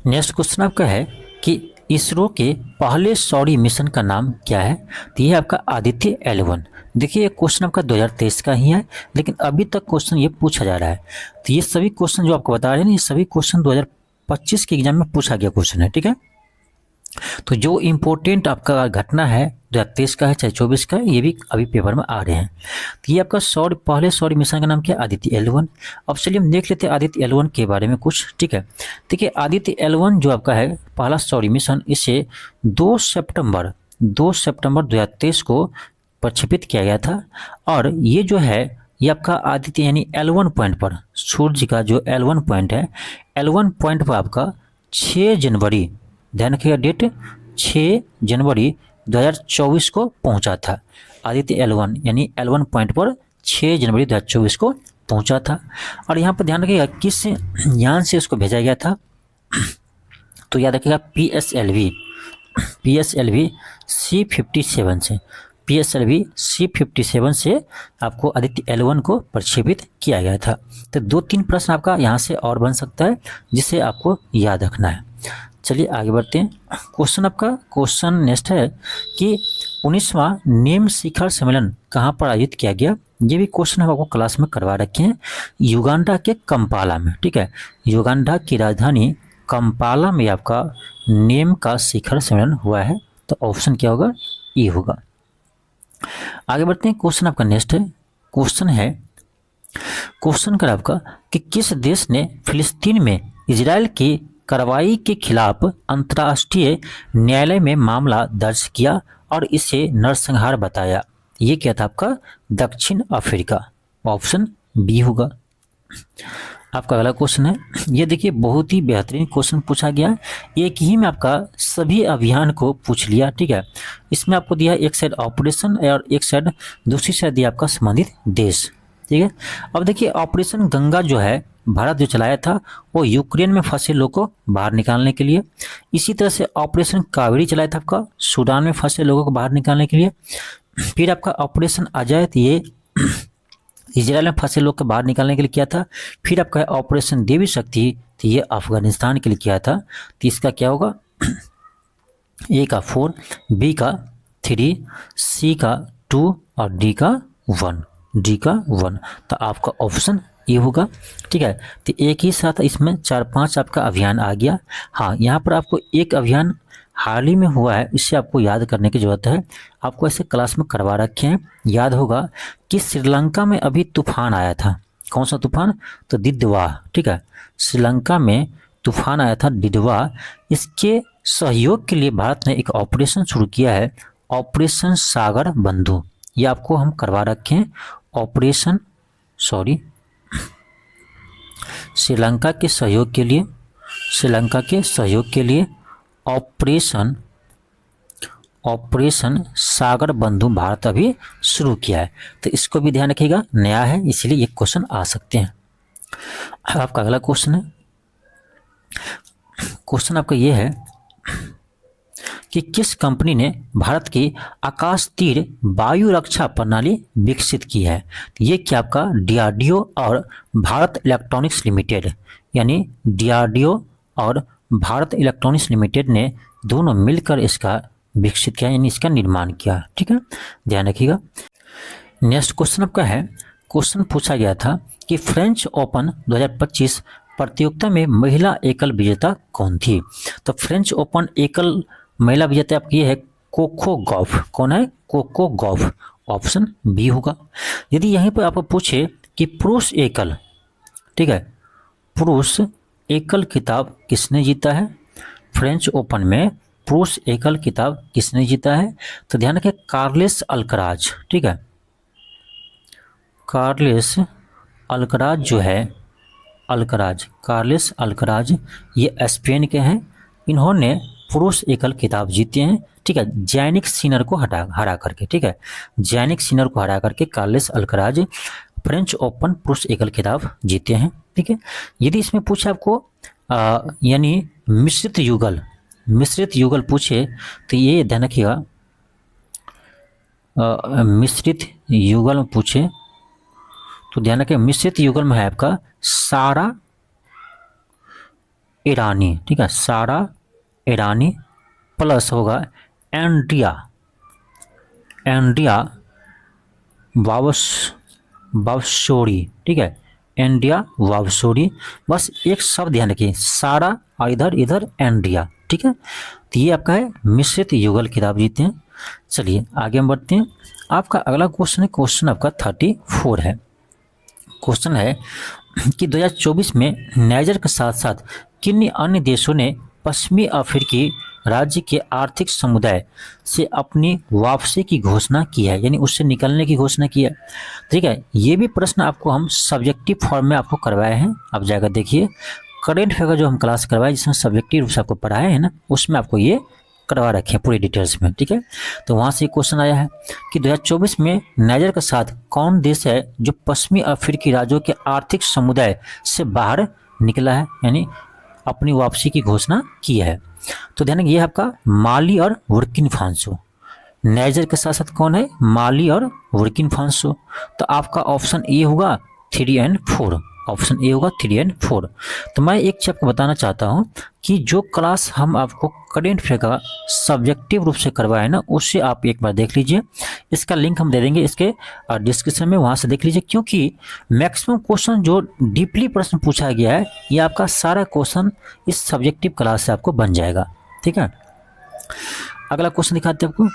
नेक्स्ट क्वेश्चन आपका है कि इसरो के पहले सौर मिशन का नाम क्या है, तो ये आपका आदित्य L1। देखिए ये क्वेश्चन आपका 2023 का ही है, लेकिन अभी तक क्वेश्चन ये पूछा जा रहा है। तो ये सभी क्वेश्चन जो आपको बता रहे हैं ये सभी क्वेश्चन 2025 के एग्जाम में पूछा गया क्वेश्चन है, ठीक है। तो जो इम्पोर्टेंट आपका घटना है 2023 का है चाहे 24 का है, ये भी अभी पेपर में आ रहे हैं। तो ये आपका पहले सौर मिशन का नाम क्या है, आदित्य L1। अब चलिए हम देख लेते हैं आदित्य L1 के बारे में कुछ, ठीक है। देखिए आदित्य L1 जो आपका है पहला सौर मिशन, इसे 2 सितंबर 2023 को प्रक्षेपित किया गया था। और ये जो है ये आपका आदित्य यानी L1 पॉइंट पर, सूर्य का जो L1 पॉइंट है, L1 पॉइंट पर आपका 6 जनवरी, ध्यान रखिएगा डेट, 6 जनवरी 2024 को पहुंचा था। आदित्य L1 यानी L1 पॉइंट पर 6 जनवरी 2024 को पहुंचा था। और यहाँ पर ध्यान रखिएगा किस यान से उसको भेजा गया था, तो याद रखिएगा PSLV C57 से, PSLV C57 से आपको आदित्य L1 को प्रक्षेपित किया गया था। तो 2-3 प्रश्न आपका यहाँ से और बन सकता है जिसे आपको याद रखना है। चलिए आगे बढ़ते हैं। क्वेश्चन नेक्स्ट है कि 19वां निम्न शिखर सम्मेलन कहाँ पर आयोजित किया गया, ये भी क्वेश्चन हम आपको क्लास में करवा रखे हैं, युगांडा के कंपाला में, ठीक है। युगांडा की राजधानी कंपाला में आपका निम्न का शिखर सम्मेलन हुआ है, तो ऑप्शन क्या होगा, ई होगा। आगे बढ़ते हैं। क्वेश्चन आपका नेक्स्ट है, क्वेश्चन का आपका कि किस देश ने फिलिस्तीन में इजराइल की कार्रवाई के खिलाफ अंतर्राष्ट्रीय न्यायालय में मामला दर्ज किया और इसे नरसंहार बताया, ये क्या था आपका, दक्षिण अफ्रीका, ऑप्शन बी होगा। आपका अगला क्वेश्चन है, ये देखिए बहुत ही बेहतरीन क्वेश्चन पूछा गया, एक ही में आपका सभी अभियान को पूछ लिया, ठीक है। इसमें आपको दिया एक साइड ऑपरेशन और एक साइड दूसरी साइड दिया आपका संबंधित देश, ठीक है। अब देखिए ऑपरेशन गंगा जो है भारत जो चलाया था वो यूक्रेन में फंसे लोगों को बाहर निकालने के लिए। इसी तरह से ऑपरेशन कावेरी चलाया था आपका सूडान में फंसे लोगों को बाहर निकालने के लिए। फिर आपका ऑपरेशन अजय, ये इजराइल में फंसे लोग को बाहर निकालने के लिए किया था। फिर आपका ऑपरेशन देवी शक्ति, तो ये अफगानिस्तान के लिए किया था। तो इसका क्या होगा, ए का 4, बी का 3, सी का 2 और डी का 1। तो आपका ऑप्शन ये होगा, ठीक है। तो एक ही साथ इसमें 4-5 आपका अभियान आ गया। हाँ, यहाँ पर आपको एक अभियान हाल ही में हुआ है, इससे आपको याद करने की ज़रूरत है, आपको ऐसे क्लास में करवा रखे हैं। याद होगा कि श्रीलंका में अभी तूफान आया था, कौन सा तूफान, तो दिदवा, ठीक है। श्रीलंका में तूफान आया था दिदवा, इसके सहयोग के लिए भारत ने एक ऑपरेशन शुरू किया है, ऑपरेशन सागर बंधु, ये आपको हम करवा रखे हैं। श्रीलंका के सहयोग के लिए ऑपरेशन सागर बंधु भारत अभी शुरू किया है। तो इसको भी ध्यान रखिएगा, नया है इसलिए ये क्वेश्चन आ सकते हैं। आपका अगला क्वेश्चन है, क्वेश्चन आपका ये है कि किस कंपनी ने भारत की आकाश तीर वायु रक्षा प्रणाली विकसित की है। ये क्या आपका DRDO और भारत इलेक्ट्रॉनिक्स लिमिटेड, यानी DRDO और भारत इलेक्ट्रॉनिक्स लिमिटेड ने दोनों मिलकर इसका विकसित किया, यानी इसका निर्माण किया। ठीक है, ध्यान रखिएगा। नेक्स्ट क्वेश्चन आपका है, क्वेश्चन पूछा गया था कि फ्रेंच ओपन 2025 प्रतियोगिता में महिला एकल विजेता कौन थी। तो फ्रेंच ओपन एकल महिला विजेता आपकी ये है कोको गॉफ। कौन है? Coco Gauff. ऑप्शन बी होगा। यदि यहीं पर आपको पूछे कि पुरुष एकल, ठीक है, पुरुष एकल खिताब किसने जीता है, फ्रेंच ओपन में पुरुष एकल खिताब किसने जीता है, तो ध्यान रखें कार्लेस अल्कराज। ठीक है, कार्लेस अल्कराज जो है, अल्कराज, कार्लेस अल्कराज, ये स्पेन के हैं। इन्होंने पुरुष एकल खिताब जीते हैं। ठीक है, जैनिक सिनर को हरा करके। ठीक है, जैनिक सिनर को हरा करके कार्लेस अल्कराज फ्रेंच ओपन पुरुष एकल खिताब जीते हैं। ठीक है, यदि इसमें पूछे आपको यानी मिश्रित युगल पूछे तो ये ध्यान रखिएगा, मिश्रित युगल में पूछे तो ध्यान रखिए मिश्रित युगल में है आपका सारा ईरानी। ठीक है, सारा ईरानी प्लस होगा एंड्रिया वावसोरी। ठीक है, एंड्रिया वावसोरी, बस एक शब्द ध्यान रखिए, सारा और इधर एंड्रिया। ठीक है, तो ये आपका है मिश्रित युगल खिताब जीते हैं। चलिए आगे हम बढ़ते हैं। आपका अगला क्वेश्चन है, क्वेश्चन आपका 34 है। क्वेश्चन है कि 2024 में नाइजर के साथ साथ किन अन्य देशों ने पश्चिमी अफ्रीकी राज्य के आर्थिक समुदाय से अपनी वापसी की घोषणा की है, यानी उससे निकलने की घोषणा की है। ठीक है, ये भी प्रश्न आपको हम सब्जेक्टिव फॉर्म में आपको करवाए हैं, आप जाकर देखिए। करेंट अफेयर जो हम क्लास करवाए जिसमें सब्जेक्टिव रूप से आपको पढ़ाए हैं ना, उसमें आपको ये करवा रखे हैं पूरी डिटेल्स में। ठीक है, तो वहाँ से क्वेश्चन आया है कि 2024 में नाइजर के साथ कौन देश है जो पश्चिमी अफ्रीकी राज्यों के आर्थिक समुदाय से बाहर निकला है, यानी अपनी वापसी की घोषणा की है। तो ध्यान ये है आपका माली और बुर्किना फासो। नाइजर के साथ साथ कौन है? माली और बुर्किना फासो। तो आपका ऑप्शन ए होगा 3 और 4। ऑप्शन ए होगा 3 और 4। तो मैं एक चीज आपको बताना चाहता हूं कि जो क्लास हम आपको करेंट अफेयर का सब्जेक्टिव रूप से करवाए ना, उससे आप एक बार देख लीजिए। इसका लिंक हम दे देंगे इसके डिस्क्रिप्शन में, वहां से देख लीजिए। क्योंकि मैक्सिमम क्वेश्चन जो डीपली प्रश्न पूछा गया है, ये आपका सारा क्वेश्चन इस सब्जेक्टिव क्लास से आपको बन जाएगा। ठीक है, अगला क्वेश्चन दिखाते हैं आपको।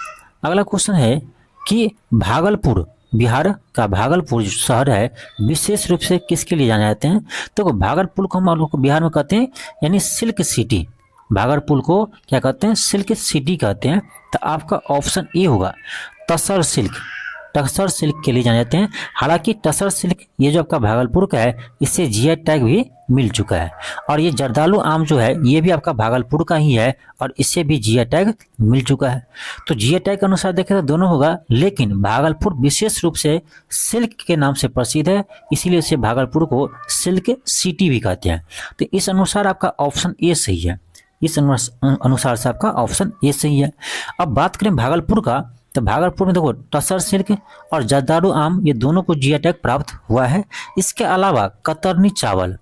अगला क्वेश्चन है कि भागलपुर, बिहार का भागलपुर जो शहर है, विशेष रूप से किसके लिए जाने जाते हैं? तो भागलपुर को हम लोग बिहार में कहते हैं यानी सिल्क सिटी। भागलपुर को क्या कहते हैं? सिल्क सिटी कहते हैं। तो आपका ऑप्शन ए होगा तसर सिल्क। टसर सिल्क के लिए जाने जाते हैं। हालांकि टसर सिल्क ये जो आपका भागलपुर का है, इससे जीआई टैग भी मिल चुका है। और ये जर्दालू आम जो है, ये भी आपका भागलपुर का ही है और इससे भी जीआई टैग मिल चुका है। तो जीआई टैग के अनुसार देखें तो दोनों होगा, लेकिन भागलपुर विशेष रूप से सिल्क के नाम से प्रसिद्ध है, इसीलिए इसे भागलपुर को सिल्क सिटी भी कहते हैं। तो इस अनुसार आपका ऑप्शन ए सही है। इस अनुसार से आपका ऑप्शन ए सही है। अब बात करें भागलपुर का, तो भागलपुर में देखो टसर सिल्क और जर्दालू आम, ये दोनों को जीआई टैग प्राप्त हुआ है। इसके अलावा कतरनी चावल,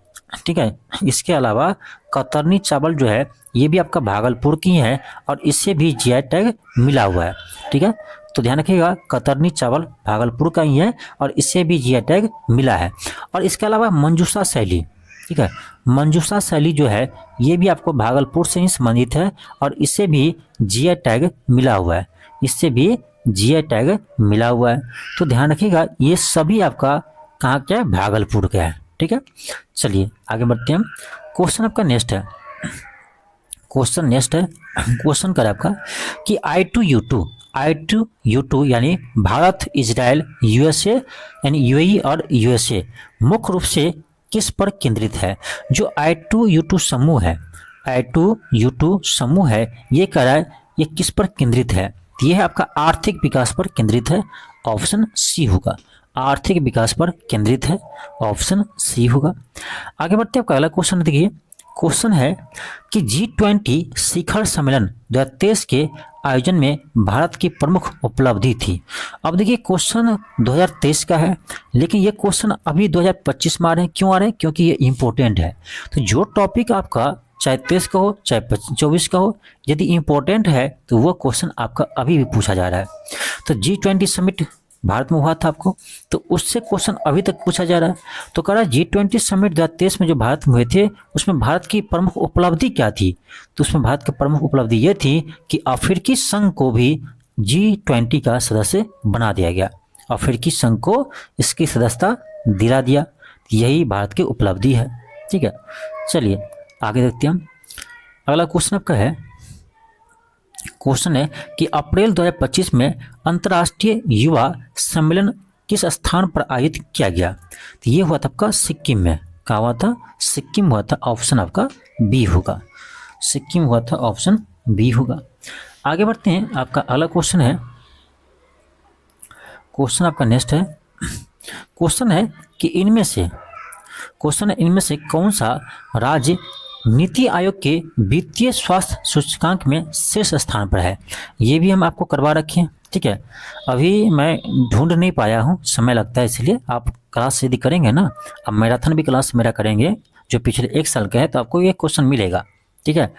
ठीक है, इसके अलावा कतरनी चावल जो है, ये भी आपका भागलपुर की है और इससे भी जीआई टैग मिला हुआ है। ठीक है, तो ध्यान रखिएगा कतरनी चावल भागलपुर का ही है और इससे भी जीआई टैग मिला है। और इसके अलावा मंजूषा शैली, ठीक है, मंजूषा शैली जो है, ये भी आपको भागलपुर से ही संबंधित है और इससे भी जीआई टैग मिला हुआ है। इससे भी जीआई टैग मिला हुआ है। तो ध्यान रखिएगा ये सभी आपका कहाँ क्या है? भागलपुर का है। ठीक है, चलिए आगे बढ़ते हैं। क्वेश्चन आपका नेक्स्ट है। क्वेश्चन कर आपका कि I2U2 यानी भारत, इजराइल, यूएसए यानी यूएई और यूएसए मुख्य रूप से किस पर केंद्रित है? जो I2U2 समूह है, I2U2 समूह है, ये कह रहा है ये किस पर केंद्रित है? यह है आपका आर्थिक विकास पर केंद्रित है। ऑप्शन सी होगा, आर्थिक विकास पर केंद्रित है। ऑप्शन सी होगा। आगे बढ़ते हैं। आपका अगला क्वेश्चन देखिए। क्वेश्चन है कि G20 शिखर सम्मेलन 2023 के आयोजन में भारत की प्रमुख उपलब्धि थी। अब देखिए क्वेश्चन 2023 का है, लेकिन ये क्वेश्चन अभी 2025 में आ रहे हैं। क्यों आ रहे हैं? क्योंकि ये इंपॉर्टेंट है। तो जो टॉपिक आपका चाहे 23 का हो चाहे 24 का हो, यदि इम्पोर्टेंट है तो वो क्वेश्चन आपका अभी भी पूछा जा रहा है। तो G20 समिट भारत में हुआ था आपको, तो उससे क्वेश्चन अभी तक पूछा जा रहा है। तो कह रहा है G20 समिट 2023 में जो भारत में हुए थे उसमें भारत की प्रमुख उपलब्धि क्या थी? तो उसमें भारत की प्रमुख उपलब्धि ये थी कि अफ्रीकी संघ को भी G20 का सदस्य बना दिया गया। अफ्रीकी संघ को इसकी सदस्यता दिला दिया, यही भारत की उपलब्धि है। ठीक है, चलिए आगे देखते हैं हम। अगला क्वेश्चन आपका है, क्वेश्चन है कि अप्रैल 2025 में अंतर्राष्ट्रीय युवा सम्मेलन किस स्थान पर आयोजित किया गया? तो ये हुआ था आपका सिक्किम में। कहाँ हुआ था? सिक्किम हुआ था। ऑप्शन आपका बी होगा, सिक्किम हुआ था, ऑप्शन बी होगा। आगे बढ़ते हैं, आपका अगला क्वेश्चन है, क्वेश्चन आपका नेक्स्ट है, क्वेश्चन है कि इनमें से कौन सा राज्य नीति आयोग के वित्तीय स्वास्थ्य सूचकांक में शीर्ष स्थान पर है? ये भी हम आपको करवा रखे हैं। ठीक है, अभी मैं ढूंढ नहीं पाया हूँ, समय लगता है, इसलिए आप क्लास यदि करेंगे ना, अब मैराथन भी क्लास मेरा करेंगे जो पिछले 1 साल का है, तो आपको ये क्वेश्चन मिलेगा। ठीक है,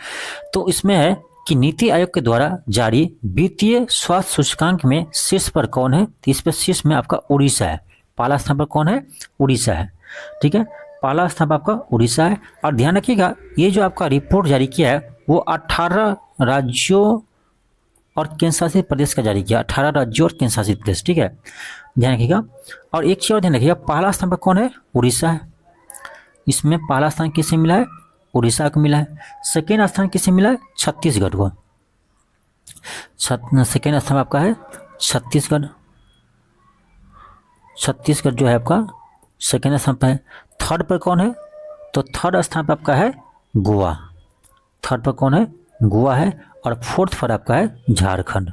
तो इसमें है कि नीति आयोग के द्वारा जारी वित्तीय स्वास्थ्य सूचकांक में शीर्ष पर कौन है? तो इस पर शीर्ष में आपका उड़ीसा है। पहला स्थान पर कौन है? उड़ीसा है। ठीक है, पहला स्थान पर आपका उड़ीसा है। और ध्यान रखिएगा, ये जो आपका रिपोर्ट जारी किया है वो 18 राज्यों और केंद्र शासित प्रदेश का जारी किया, 18 राज्यों और केंद्र शासित प्रदेश। ठीक है, ध्यान रखिएगा। और एक चीज और ध्यान रखिएगा, पहला स्थान पर कौन है? उड़ीसा है। इसमें पहला स्थान किसे मिला है? उड़ीसा को मिला है। सेकेंड स्थान किसे मिला है? छत्तीसगढ़ को। सेकेंड स्थान आपका है छत्तीसगढ़। छत्तीसगढ़ जो है आपका सेकेंड स्थान पर है। थर्ड पर कौन है? तो थर्ड स्थान पर आपका है गोवा। थर्ड पर कौन है? गोवा है। और फोर्थ पर आपका है झारखंड।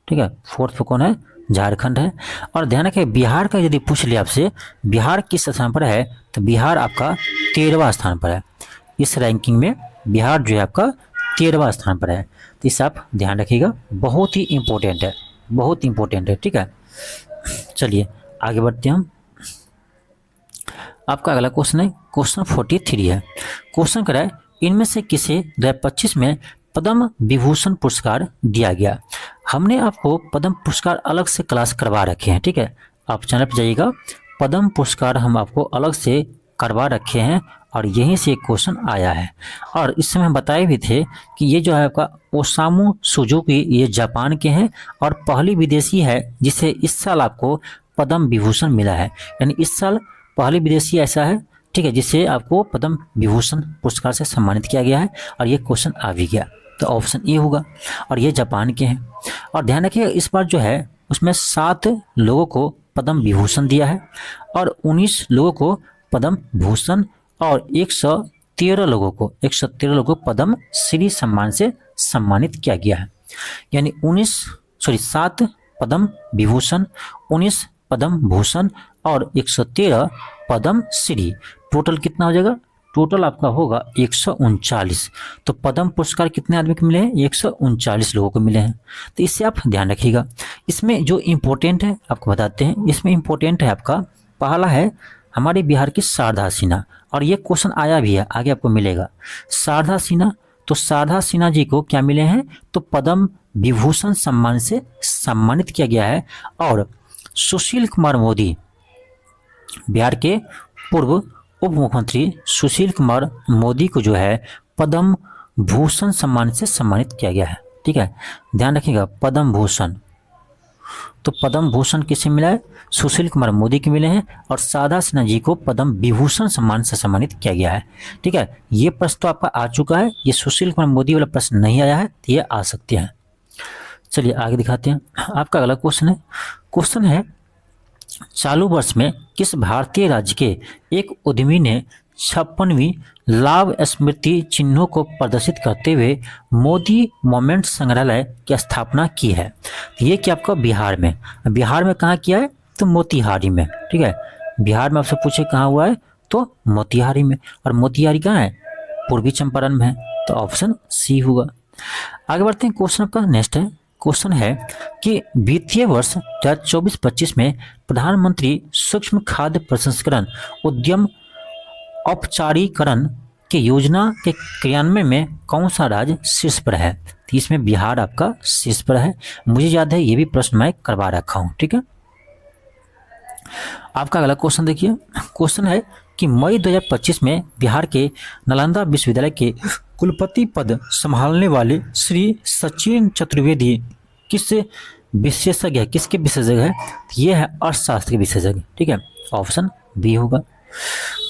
ठीक है, फोर्थ पर कौन है? झारखंड है। और ध्यान रखें, बिहार का यदि पूछ लिया आपसे, बिहार किस स्थान पर है, तो बिहार आपका 13वां स्थान पर है। इस रैंकिंग में बिहार जो है आपका 13वां स्थान पर है। तो इसे आप ध्यान रखिएगा, बहुत ही इंपॉर्टेंट है, बहुत इंपॉर्टेंट है। ठीक है, चलिए आगे बढ़ते हैं हम। आपका अगला क्वेश्चन है, क्वेश्चन 43 है। क्वेश्चन करा है, इनमें से किसे 2025 में पद्म विभूषण पुरस्कार दिया गया? हमने आपको पद्म पुरस्कार अलग से क्लास करवा रखे हैं। ठीक है, आप चैनल पर जाइएगा, पद्म पुरस्कार हम आपको अलग से करवा रखे हैं और यहीं से एक क्वेश्चन आया है। और इस समय हम बताए भी थे कि ये जो है आपका ओसामू सुजुकी, ये जापान के हैं और पहली विदेशी है जिसे इस साल आपको पद्म विभूषण मिला है। यानी इस साल पहली विदेशी ऐसा है, ठीक है, जिसे आपको पद्म विभूषण पुरस्कार से सम्मानित किया गया है। और ये क्वेश्चन आ भी गया, तो ऑप्शन ए होगा। और ये जापान के हैं। और ध्यान रखिए, इस बार जो है उसमें 7 लोगों को पद्म विभूषण दिया है और 19 लोगों को पद्म भूषण और 113 लोगों को पद्म श्री सम्मान से सम्मानित किया गया है। यानी 7 पद्म विभूषण, 19 पद्म भूषण और 113 पद्म श्री। टोटल कितना हो जाएगा? टोटल आपका होगा 139। तो पद्म पुरस्कार कितने आदमी को मिले हैं? 139 लोगों को मिले हैं। तो इससे आप ध्यान रखिएगा। इसमें जो इम्पोर्टेंट है आपको बताते हैं। इसमें इम्पोर्टेंट है आपका, पहला है हमारे बिहार की शारदा सिन्हा, और ये क्वेश्चन आया भी है, आगे आपको मिलेगा। शारदा सिन्हा, तो शारदा सिन्हा जी को क्या मिले हैं? तो पद्म विभूषण सम्मान से सम्मानित किया गया है। और सुशील कुमार मोदी, बिहार के पूर्व उप मुख्यमंत्री सुशील कुमार मोदी को जो है पद्म भूषण सम्मान से सम्मानित किया गया है। ठीक है, ध्यान रखिएगा, पद्म भूषण। तो पद्म भूषण किसे मिला है? सुशील कुमार मोदी के मिले हैं। और शारदा सिन्हा जी को पद्म विभूषण सम्मान से सम्मानित किया गया है। ठीक है, ये प्रश्न तो आपका आ चुका है, ये सुशील कुमार मोदी वाला प्रश्न नहीं आया है, तो ये आ सकते हैं। चलिए आगे दिखाते हैं। आपका अगला क्वेश्चन है, चालू वर्ष में किस भारतीय राज्य के एक उद्यमी ने 56वीं लाभ स्मृति चिन्हों को प्रदर्शित करते हुए मोदी मोमेंट संग्रहालय की स्थापना की है? ये क्या आपका बिहार में? बिहार में कहाँ किया है? तो मोतिहारी में। ठीक है, बिहार में आपसे पूछे कहाँ हुआ है, तो मोतिहारी में। और मोतिहारी कहाँ है? पूर्वी चंपारण में है, तो ऑप्शन सी होगा। आगे बढ़ते हैं, क्वेश्चन आपका नेक्स्ट है। क्वेश्चन है कि वित्तीय वर्ष 2024-25 में प्रधानमंत्री सूक्ष्म खाद्य प्रसंस्करण उद्यम औपचारीकरण कि योजना के क्रियान्वयन में कौन सा राज्य शीर्ष पर है। तो इसमें बिहार आपका शीर्ष पर है। मुझे याद है ये भी प्रश्न मैं करवा रखा हूँ, ठीक है। आपका अगला क्वेश्चन देखिए, क्वेश्चन है कि मई 2025 में बिहार के नालंदा विश्वविद्यालय के कुलपति पद संभालने वाले श्री सचिन चतुर्वेदी किस विशेषज्ञ है, किसके विशेषज्ञ है। ये है अर्थशास्त्र के विशेषज्ञ, ठीक है। ऑप्शन बी होगा।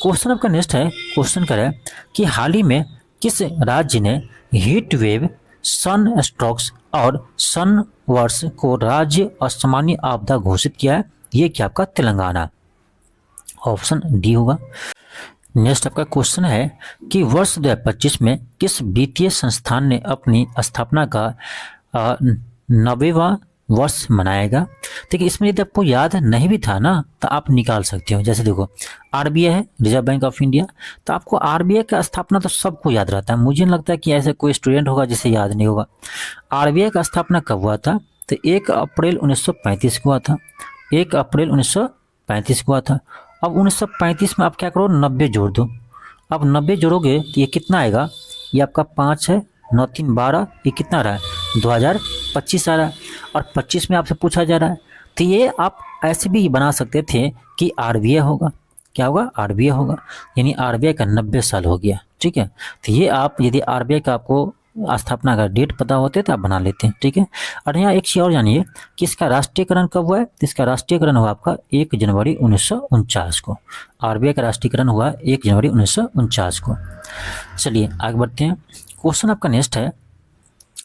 क्वेश्चन आपका नेक्स्ट है, क्वेश्चन कर है कि हाल ही में किस राज्य ने हीट वेव, सन स्ट्रोक्स और सन वर्ष को राज्य असामान्य आपदा घोषित किया है। ये क्या आपका तेलंगाना। ऑप्शन डी होगा। नेक्स्ट आपका क्वेश्चन है कि वर्ष 2025 में किस वित्तीय संस्थान ने अपनी स्थापना का 90वां वर्ष मनाएगा। देखिए इसमें यदि आपको याद नहीं भी था ना तो आप निकाल सकते हो। जैसे देखो आरबीआई है, रिजर्व बैंक ऑफ इंडिया, तो आपको आरबीआई का स्थापना तो सबको याद रहता है। मुझे नहीं लगता कि ऐसा कोई स्टूडेंट होगा जिसे याद नहीं होगा। आरबीआई का स्थापना कब हुआ था, तो 1 अप्रैल 1935 को हुआ था। 1 अप्रैल 1935 को हुआ था। अब 1935 में आप क्या करो, 90 जोड़ दो। अब 90 जोड़ोगे तो ये कितना आएगा, ये आपका 5 है, 9 3 12, ये कितना आ रहा है 2025 आ रहा है। और 25 में आपसे पूछा जा रहा है, तो ये आप ऐसे भी बना सकते थे कि आरबीआई होगा। क्या होगा, आरबीआई होगा, यानी आरबीआई का 90 साल हो गया, ठीक है। तो ये आप यदि आरबीआई का आपको स्थापना का डेट पता होते तो आप बना लेते हैं, ठीक है। और यहाँ एक चीज़ और जानिए कि इसका राष्ट्रीयकरण कब हुआ है। तो इसका राष्ट्रीयकरण हुआ आपका 1 जनवरी 1949 को। आरबीआई का राष्ट्रीयकरण हुआ 1 जनवरी 1949 को। चलिए आगे बढ़ते हैं। क्वेश्चन आपका नेक्स्ट है,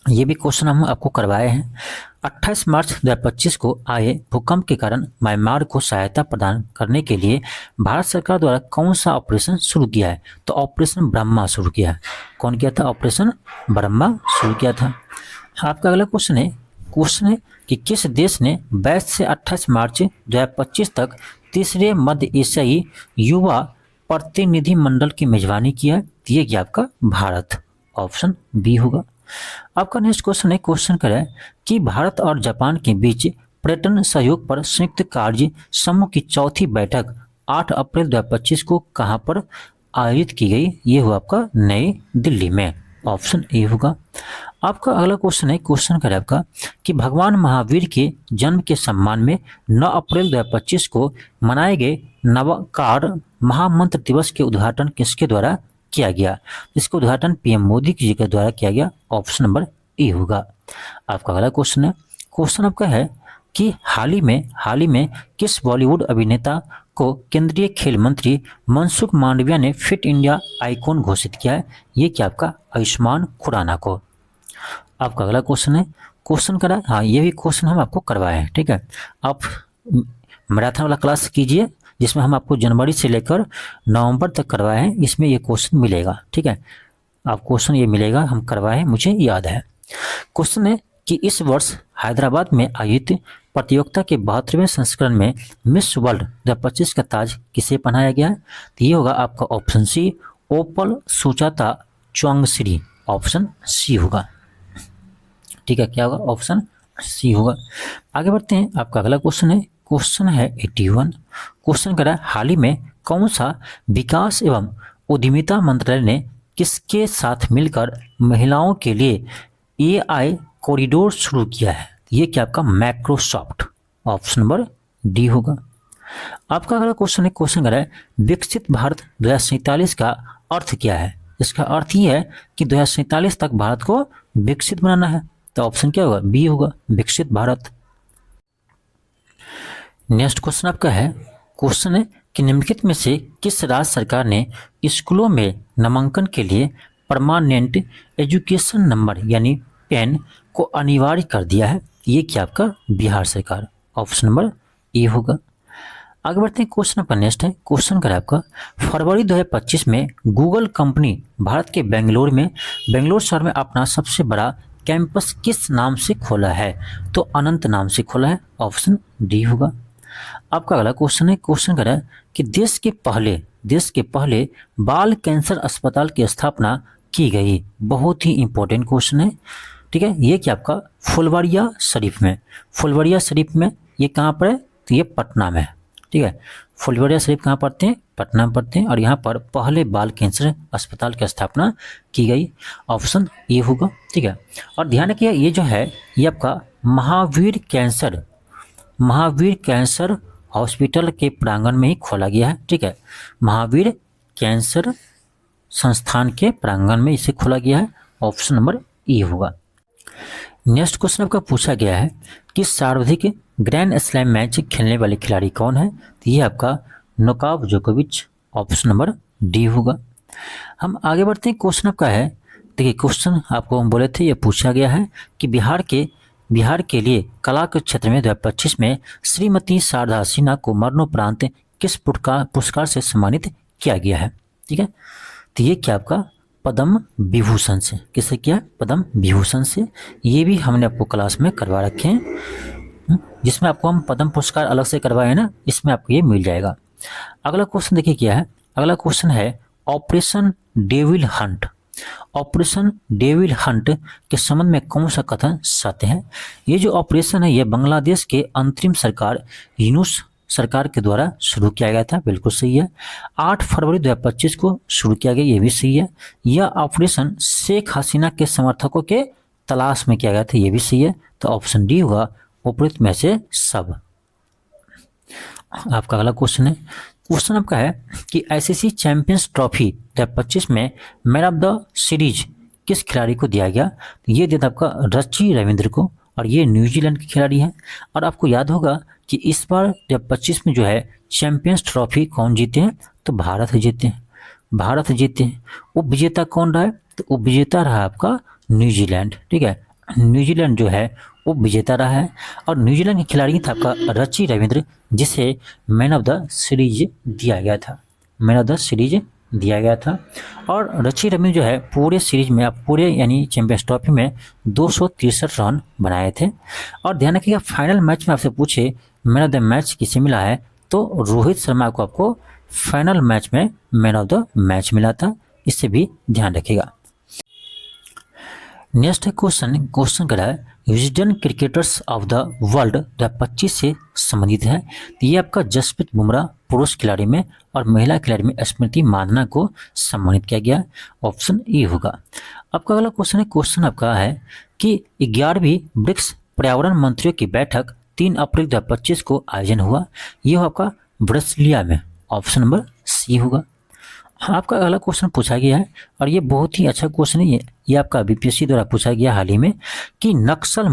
ये भी क्वेश्चन हम आपको करवाए हैं। 28 मार्च 2025 को आए भूकंप के कारण म्यांमार को सहायता प्रदान करने के लिए भारत सरकार द्वारा कौन सा ऑपरेशन शुरू किया है। तो ऑपरेशन ब्रह्मा शुरू किया है। कौन किया था, ऑपरेशन ब्रह्मा शुरू किया था। आपका अगला क्वेश्चन है कि किस देश ने 22 से 28 मार्च 2025 तक तीसरे मध्य एशियाई युवा प्रतिनिधिमंडल की मेजबानी किया है। ये क्या आपका भारत। ऑप्शन बी होगा। आपका नेक्स्ट क्वेश्चन है, क्वेश्चन करें कि भारत और जापान के बीच पर्यटन सहयोग पर संयुक्त कार्य समूह की चौथी बैठक 8 अप्रैल 2025 को कहां पर आयोजित की गई। ये हुआ आपका नई दिल्ली में। ऑप्शन ए होगा। आपका अगला क्वेश्चन है, क्वेश्चन करें आपका कि भगवान महावीर के जन्म के सम्मान में 9 अप्रैल 2025 को मनाए गए नवाकार महामंत्र दिवस के उद्घाटन किसके द्वारा किया गया। इसका उद्घाटन पीएम मोदी जी के द्वारा किया गया। ऑप्शन नंबर ए होगा। आपका अगला क्वेश्चन है, क्वेश्चन आपका है कि हाल ही में किस बॉलीवुड अभिनेता को केंद्रीय खेल मंत्री मनसुख मांडविया ने फिट इंडिया आइकॉन घोषित किया है। ये क्या आपका आयुष्मान खुराना को। आपका अगला क्वेश्चन है, क्वेश्चन करा, हाँ ये भी क्वेश्चन हम आपको करवाए हैं, ठीक है। आप मैराथन वाला क्लास कीजिए जिसमें हम आपको जनवरी से लेकर नवंबर तक करवाए हैं। इसमें ये क्वेश्चन मिलेगा, ठीक है। आप क्वेश्चन ये मिलेगा, हम करवाए हैं, मुझे याद है। क्वेश्चन है कि इस वर्ष हैदराबाद में आयोजित प्रतियोगिता के 72वें संस्करण में मिस वर्ल्ड 2025 का ताज किसे पहनाया गया है। तो ये होगा आपका ऑप्शन सी, ओपल सुचाता चौंगश्री। ऑप्शन सी होगा, ठीक है। क्या होगा, ऑप्शन सी होगा। आगे बढ़ते हैं। आपका अगला क्वेश्चन है 81। क्वेश्चन करा, हाल ही में कौन सा विकास एवं उद्यमिता मंत्रालय ने किसके साथ मिलकर महिलाओं के लिए एआई कॉरिडोर शुरू किया है। ये क्या आपका माइक्रोसॉफ्ट। ऑप्शन नंबर डी होगा। आपका अगला क्वेश्चन है, क्वेश्चन करा है विकसित भारत 2047 का अर्थ क्या है। इसका अर्थ ये है कि 2047 तक भारत को विकसित बनाना है। तो ऑप्शन क्या होगा, बी होगा, विकसित भारत। नेक्स्ट क्वेश्चन आपका है, क्वेश्चन है कि निम्नलिखित में से किस राज्य सरकार ने स्कूलों में नामांकन के लिए परमानेंट एजुकेशन नंबर यानी पेन को अनिवार्य कर दिया है। ये क्या आपका बिहार सरकार। ऑप्शन नंबर ए होगा। आगे बढ़ते हैं। क्वेश्चन आपका नेक्स्ट है, क्वेश्चन करें आपका फरवरी 2025 में गूगल कंपनी भारत के बेंगलोर शहर में अपना सबसे बड़ा कैंपस किस नाम से खोला है। तो अनंत नाम से खोला है। ऑप्शन डी होगा। आपका अगला क्वेश्चन है, क्वेश्चन करें कि देश के पहले बाल कैंसर अस्पताल की स्थापना की गई। बहुत ही इंपॉर्टेंट क्वेश्चन है, ठीक है। ये क्या आपका फुलवाड़िया शरीफ में ये कहाँ पर है। तो ये पटना में है। ठीक है। फुलवाड़िया शरीफ कहाँ पढ़ते हैं? पटना में पढ़ते हैं। और यहाँ पर पहले बाल कैंसर अस्पताल की स्थापना की गई। ऑप्शन ए होगा, ठीक है। और ध्यान रखिए ये जो है ये आपका महावीर कैंसर हॉस्पिटल के प्रांगण में ही खोला गया है, ठीक है। महावीर कैंसर संस्थान के प्रांगण में इसे खोला गया है। ऑप्शन नंबर ए होगा। नेक्स्ट क्वेश्चन आपका पूछा गया है कि सर्वाधिक ग्रैंड स्लैम मैच खेलने वाले खिलाड़ी कौन है? तो ये आपका नोवाक जोकोविच। ऑप्शन नंबर डी होगा। हम आगे बढ़ते हैं। क्वेश्चन आपका है, देखिए क्वेश्चन आपको हम बोले थे ये पूछा गया है कि बिहार के लिए कला के क्षेत्र में 2025 में श्रीमती शारदा सिन्हा को मरणोपरांत किस पुरस्कार से सम्मानित किया गया है? ठीक है, तो ये क्या आपका पद्म विभूषण से। किससे किया? पद्म विभूषण से। ये भी हमने आपको क्लास में करवा रखे हैं, जिसमें आपको हम पद्म पुरस्कार अलग से करवाए हैं ना, इसमें आपको ये मिल जाएगा। अगला क्वेश्चन देखिए क्या है। अगला क्वेश्चन है operation devil Hunt. Operation devil Hunt के संबंध में कौन सा कथन सत्य है? ये जो ऑपरेशन है ये बांग्लादेश के अंतरिम सरकार यूनुस सरकार के द्वारा शुरू किया गया था, बिल्कुल सही है। 8 फरवरी 2025 को शुरू किया गया, ये भी सही है। यह ऑपरेशन शेख हसीना के समर्थकों के तलाश में किया गया था, ये भी सही है। तो ऑप्शन डी होगा उपरोक्त में से सब। आपका अगला क्वेश्चन है। क्वेश्चन आपका है कि आईसीसी चैंपियंस ट्रॉफी 2025 में मैन ऑफ द सीरीज किस खिलाड़ी को दिया गया? तो ये दिया था आपका रची रविंद्र को, और ये न्यूजीलैंड के खिलाड़ी हैं। और आपको याद होगा कि इस बार 2025 में जो है चैंपियंस ट्रॉफी कौन जीते हैं? तो भारत जीते हैं, भारत जीते हैं। उप विजेता कौन रहा है? तो उप विजेता रहा आपका न्यूजीलैंड, ठीक है। न्यूजीलैंड जो है उप विजेता रहा है। और न्यूजीलैंड के खिलाड़ी था आपका रची रविंद्र, जिसे मैन ऑफ द सीरीज दिया गया था, मैन ऑफ द सीरीज दिया गया था। और रची रविंद्र जो है पूरे सीरीज में पूरे यानी चैंपियंस ट्रॉफी में 263 रन बनाए थे। और ध्यान रखिएगा फाइनल मैच में आपसे पूछे मैन ऑफ द मैच किसे मिला है, तो रोहित शर्मा को आपको फाइनल मैच में मैन ऑफ द मैच मिला था, इससे भी ध्यान रखिएगा। नेक्स्ट क्वेश्चन करा है Wisden cricketers of the world 2025 से संबंधित है। तो ये आपका जसप्रीत बुमराह पुरुष खिलाड़ी में और महिला खिलाड़ी में स्मृति मांधाना को सम्मानित किया गया। ऑप्शन ए होगा। आपका अगला क्वेश्चन है। क्वेश्चन आपका है कि 11वीं ब्रिक्स पर्यावरण मंत्रियों की बैठक 3 अप्रैल 2025 को आयोजन हुआ। ये आपका ब्रसीलिया में। ऑप्शन नंबर सी होगा। आपका अगला क्वेश्चन पूछा गया है और ये बहुत ही अच्छा क्वेश्चन है। ये आपका बीपीएससी द्वारा पूछा गया हाल ही में कि नक्सल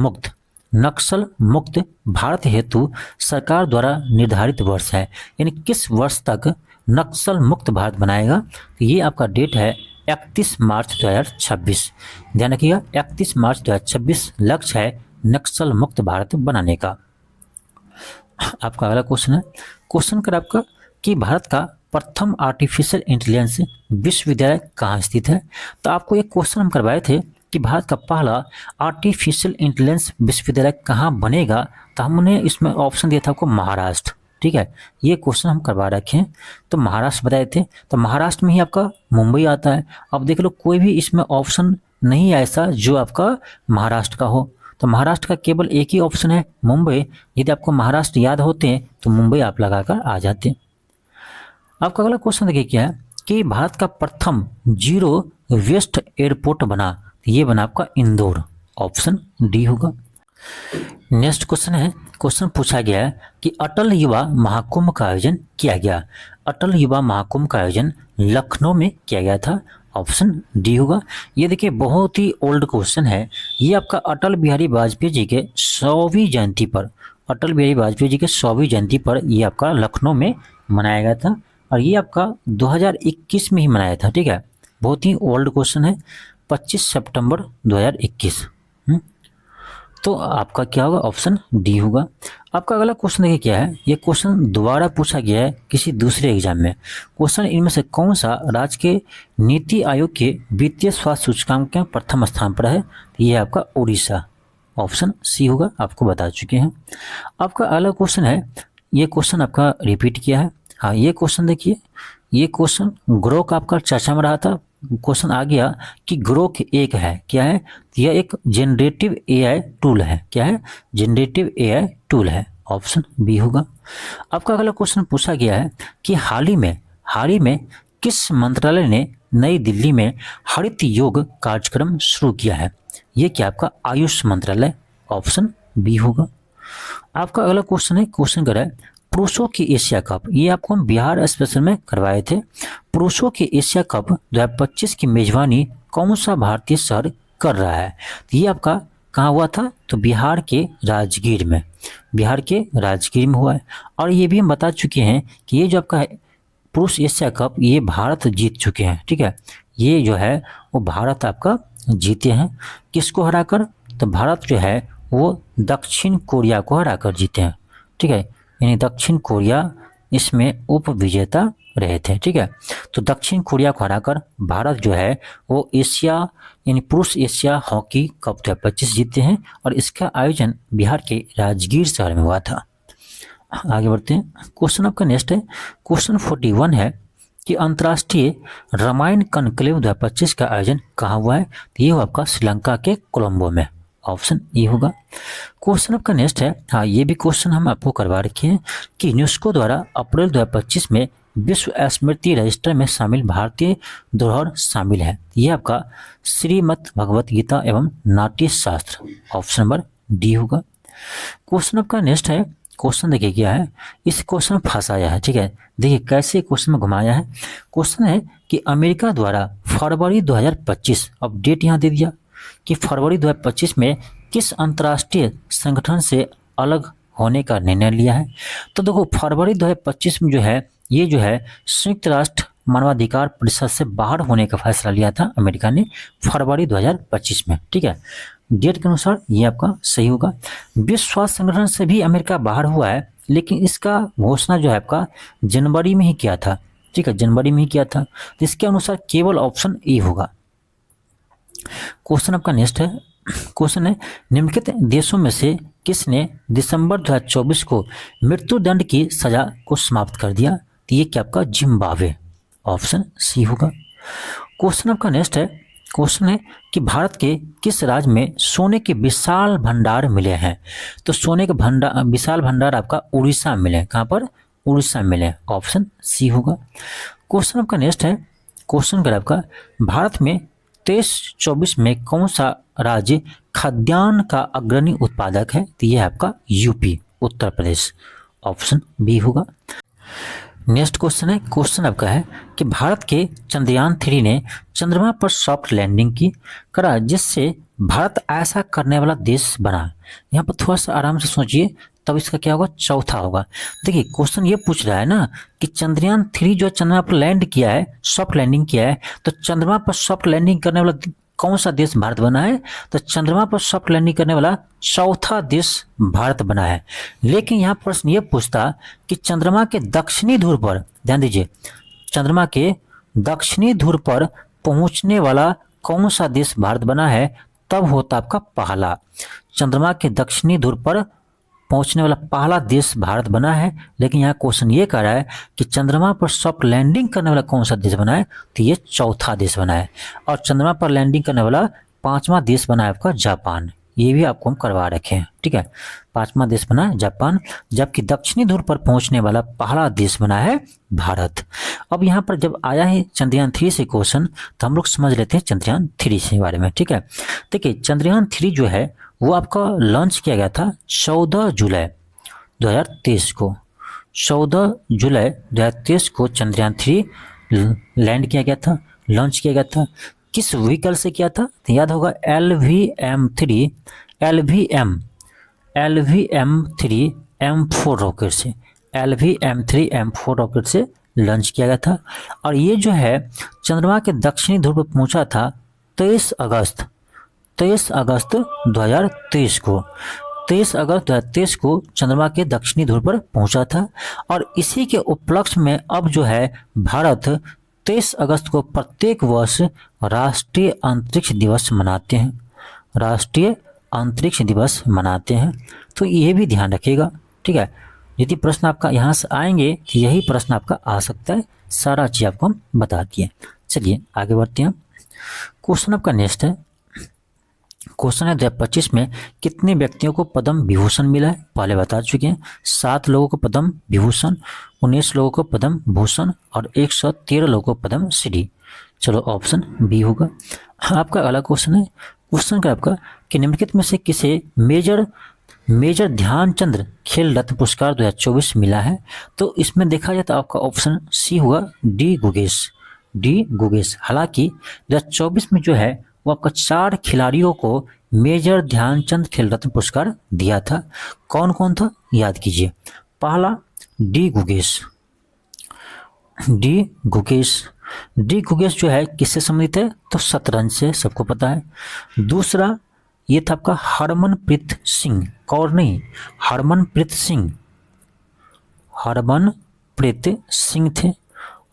मुक्त भारत हेतु सरकार द्वारा निर्धारित वर्ष है, यानी किस वर्ष तक नक्सल मुक्त भारत बनाएगा? तो ये आपका डेट है 31 मार्च 2026। ध्यान रखिएगा 31 मार्च 2026 लक्ष्य है नक्सल मुक्त भारत बनाने का। आपका अगला क्वेश्चन है। क्वेश्चन कर आपका कि भारत का प्रथम आर्टिफिशियल इंटेलिजेंस विश्वविद्यालय कहाँ स्थित है? तो आपको एक क्वेश्चन हम करवाए थे कि भारत का पहला आर्टिफिशियल इंटेलिजेंस विश्वविद्यालय कहाँ बनेगा, तो हमने इसमें ऑप्शन दिया था आपको महाराष्ट्र, ठीक है। ये क्वेश्चन हम करवा रखे हैं, तो महाराष्ट्र बताए थे। तो महाराष्ट्र में ही आपका मुंबई आता है। अब देख लो कोई भी इसमें ऑप्शन नहीं है ऐसा जो आपका महाराष्ट्र का हो, तो महाराष्ट्र का केवल एक ही ऑप्शन है मुंबई। यदि आपको महाराष्ट्र याद होते हैं तो मुंबई आप लगाकर आ जाते हैं। आपका अगला क्वेश्चन देखिए क्या है कि भारत का प्रथम जीरो वेस्ट एयरपोर्ट बना, ये बना आपका इंदौर। ऑप्शन डी होगा। नेक्स्ट क्वेश्चन है। क्वेश्चन पूछा गया है कि अटल युवा महाकुंभ का आयोजन किया गया। अटल युवा महाकुंभ का आयोजन लखनऊ में किया गया था। ऑप्शन डी होगा। ये देखिए बहुत ही ओल्ड क्वेश्चन है। ये आपका अटल बिहारी वाजपेयी जी के 100वीं जयंती पर, अटल बिहारी वाजपेयी जी के 100वीं जयंती पर ये आपका लखनऊ में मनाया गया था, और ये आपका 2021 में ही मनाया था, ठीक है। बहुत ही ओल्ड क्वेश्चन है, 25 सितंबर 2021। तो आपका क्या होगा? ऑप्शन डी होगा। आपका अगला क्वेश्चन देखिए क्या है। ये क्वेश्चन दोबारा पूछा गया है किसी दूसरे एग्जाम में। क्वेश्चन इनमें से कौन सा राज्य के नीति आयोग के वित्तीय स्वास्थ्य सूचकांक में प्रथम स्थान पर है? ये आपका उड़ीसा। ऑप्शन सी होगा, आपको बता चुके हैं। आपका अगला क्वेश्चन है। ये क्वेश्चन आपका रिपीट किया है। हाँ, ये क्वेश्चन देखिए, ये क्वेश्चन ग्रोक आपका चर्चा में रहा था। क्वेश्चन आ गया कि ग्रोक एक है, क्या है? यह एक जनरेटिव एआई टूल है। क्या है? जनरेटिव एआई टूल है। ऑप्शन बी होगा। आपका अगला क्वेश्चन पूछा गया है कि हाल ही में किस मंत्रालय ने नई दिल्ली में हरित योग कार्यक्रम शुरू किया है? ये क्या आपका आयुष मंत्रालय, ऑप्शन बी होगा। आपका अगला क्वेश्चन है, क्वेश्चन कर रहा है पुरुषों की एशिया कप, ये आपको हम बिहार स्पेशल में करवाए थे। पुरुषों की एशिया कप 2025 की मेजबानी कौन सा भारतीय शहर कर रहा है? तो ये आपका कहाँ हुआ था? तो बिहार के राजगीर में, बिहार के राजगीर में हुआ है। और ये भी हम बता चुके हैं कि ये जो आपका पुरुष एशिया कप ये भारत जीत चुके हैं, ठीक है। ये जो है वो भारत आपका जीते हैं, किसको हराकर? तो भारत जो है वो दक्षिण कोरिया को हराकर जीते हैं, ठीक है। यानी दक्षिण कोरिया इसमें उप विजेता रहे थे, ठीक है। तो दक्षिण कोरिया को हराकर भारत जो है वो एशिया यानी पुरुष एशिया हॉकी कप 2025 जीते हैं और इसका आयोजन बिहार के राजगीर शहर में हुआ था। आगे बढ़ते हैं, क्वेश्चन आपका नेक्स्ट है, क्वेश्चन 41 है कि अंतर्राष्ट्रीय रामायण कॉन्क्लेव 2025 का आयोजन कहाँ हुआ है? तो ये आपका श्रीलंका के कोलंबो में, ऑप्शन ए होगा। क्वेश्चन आपका नेक्स्ट है, हाँ ये भी क्वेश्चन हम आपको करवा रखे हैं कि यूनेस्को द्वारा अप्रैल 2025 में विश्व स्मृति रजिस्टर में शामिल भारतीय धरोहर शामिल है। ये आपका श्रीमद् भगवत गीता एवं नाट्य शास्त्र, ऑप्शन नंबर डी होगा। क्वेश्चन आपका नेक्स्ट है, क्वेश्चन देखिए क्या है, इस क्वेश्चन में फंसाया है, ठीक है। देखिए कैसे क्वेश्चन में घुमाया है। क्वेश्चन है कि अमेरिका द्वारा फरवरी 2025, अब डेट यहाँ दे दिया कि फरवरी 2025 में किस अंतर्राष्ट्रीय संगठन से अलग होने का निर्णय लिया है? तो देखो फरवरी 2025 में जो है ये जो है संयुक्त राष्ट्र मानवाधिकार परिषद से बाहर होने का फैसला लिया था अमेरिका ने फरवरी 2025 में, ठीक है। डेट के अनुसार ये आपका सही होगा। विश्व स्वास्थ्य संगठन से भी अमेरिका बाहर हुआ है, लेकिन इसका घोषणा जो है आपका जनवरी में ही किया था, ठीक है, जनवरी में ही किया था। तो इसके अनुसार केवल ऑप्शन ए होगा। क्वेश्चन आपका नेक्स्ट है, क्वेश्चन है निम्नलिखित देशों में से किसने दिसंबर 2024 को मृत्युदंड की सजा को समाप्त कर दिया? तो ये क्या आपका जिम्बाब्वे, ऑप्शन सी होगा। क्वेश्चन आपका नेक्स्ट है, क्वेश्चन है कि भारत के किस राज्य में सोने के विशाल भंडार मिले हैं? तो सोने के विशाल भंडार आपका उड़ीसा में मिले हैं। कहाँ पर? उड़ीसा में मिले हैं, ऑप्शन सी होगा। क्वेश्चन आपका नेक्स्ट है, क्वेश्चन कर आपका भारत में 23-24 में कौन सा राज्य खाद्यान्न का अग्रणी उत्पादक है? तो यह आपका UP, Uttar Pradesh, option B होगा। नेक्स्ट क्वेश्चन है, क्वेश्चन आपका है कि भारत के चंद्रयान 3 ने चंद्रमा पर सॉफ्ट लैंडिंग की करा, जिससे भारत ऐसा करने वाला देश बना। यहाँ पर थोड़ा सा आराम से सोचिए, तब इसका क्या होगा? चौथा होगा। देखिए क्वेश्चन ये पूछ रहा है ना कि चंद्रयान 3 जो चंद्रमा पर लैंड किया है, सॉफ्ट लैंडिंग किया है, तो चंद्रमा पर सॉफ्ट लैंडिंग करने वाला कौन सा देश भारत बना है? तो चंद्रमा पर सॉफ्ट लैंडिंग करने वाला चौथा देश भारत बना है। लेकिन यहाँ प्रश्न ये पूछता कि चंद्रमा के दक्षिणी ध्रुव पर, ध्यान दीजिए, चंद्रमा के दक्षिणी ध्रुव पर पहुंचने वाला कौन सा देश भारत बना है? तब होता आपका पहला, चंद्रमा के दक्षिणी ध्रुव पर पहुंचने वाला पहला देश भारत बना है। लेकिन यहाँ क्वेश्चन ये कह रहा है कि चंद्रमा पर सॉफ्ट लैंडिंग करने वाला कौन सा देश बना है? तो ये चौथा देश बना है। और चंद्रमा पर लैंडिंग करने वाला पांचवा देश बना है आपका जापान। ये भी आपको हम करवा रखे हैं, ठीक है। पांचवा देश बना है जापान, जबकि दक्षिणी ध्रुव पर पहुंचने वाला पहला देश बना है भारत। अब यहाँ पर जब आया है चंद्रयान 3 से क्वेश्चन, तो हम लोग समझ लेते हैं चंद्रयान 3 से बारे में, ठीक है। देखिए चंद्रयान 3 जो है वो आपका लॉन्च किया गया था 14 जुलाई 2023 को। 14 जुलाई 2023 को चंद्रयान 3 लैंड किया गया था, लॉन्च किया गया था। किस व्हीकल से किया था? तो याद होगा LVM-3 रॉकेट से, LVM-3 रॉकेट से लॉन्च किया गया था। और ये जो है चंद्रमा के दक्षिणी ध्रुव पर पहुंचा था 23 अगस्त 2023 को। 23 अगस्त 2023 को चंद्रमा के दक्षिणी ध्रुव पर पहुंचा था। और इसी के उपलक्ष्य में अब जो है भारत 23 अगस्त को प्रत्येक वर्ष राष्ट्रीय अंतरिक्ष दिवस मनाते हैं, राष्ट्रीय अंतरिक्ष दिवस मनाते हैं। तो ये भी ध्यान रखिएगा, ठीक है। यदि प्रश्न आपका यहाँ से आएंगे तो यही प्रश्न आपका आ सकता है, सारा चीज आपको हम बता दिए। चलिए आगे बढ़ते हैं। क्वेश्चन आपका नेक्स्ट है, क्वेश्चन है 2025 में कितने व्यक्तियों को पद्म विभूषण मिला है? पहले बता चुके हैं, 7 लोगों को पद्म विभूषण, 19 लोगों को पद्म भूषण और 113 लोगों को पद्म श्री। चलो ऑप्शन बी होगा। आपका अगला क्वेश्चन है, क्वेश्चन का आपका कि निम्नलिखित में से किसे मेजर ध्यानचंद खेल रत्न पुरस्कार 2024 मिला है? तो इसमें देखा जाए तो आपका ऑप्शन सी होगा, डी गुगेश। हालांकि 2024 में जो है वो आपका 4 खिलाड़ियों को मेजर ध्यानचंद खेल रत्न पुरस्कार दिया था। कौन कौन था याद कीजिए। पहला डी गुगेश जो है किससे संबंधित है? तो शतरंज से, सबको पता है। दूसरा ये था आपका हरमनप्रीत सिंह, कौर नहीं, हरमनप्रीत सिंह थे।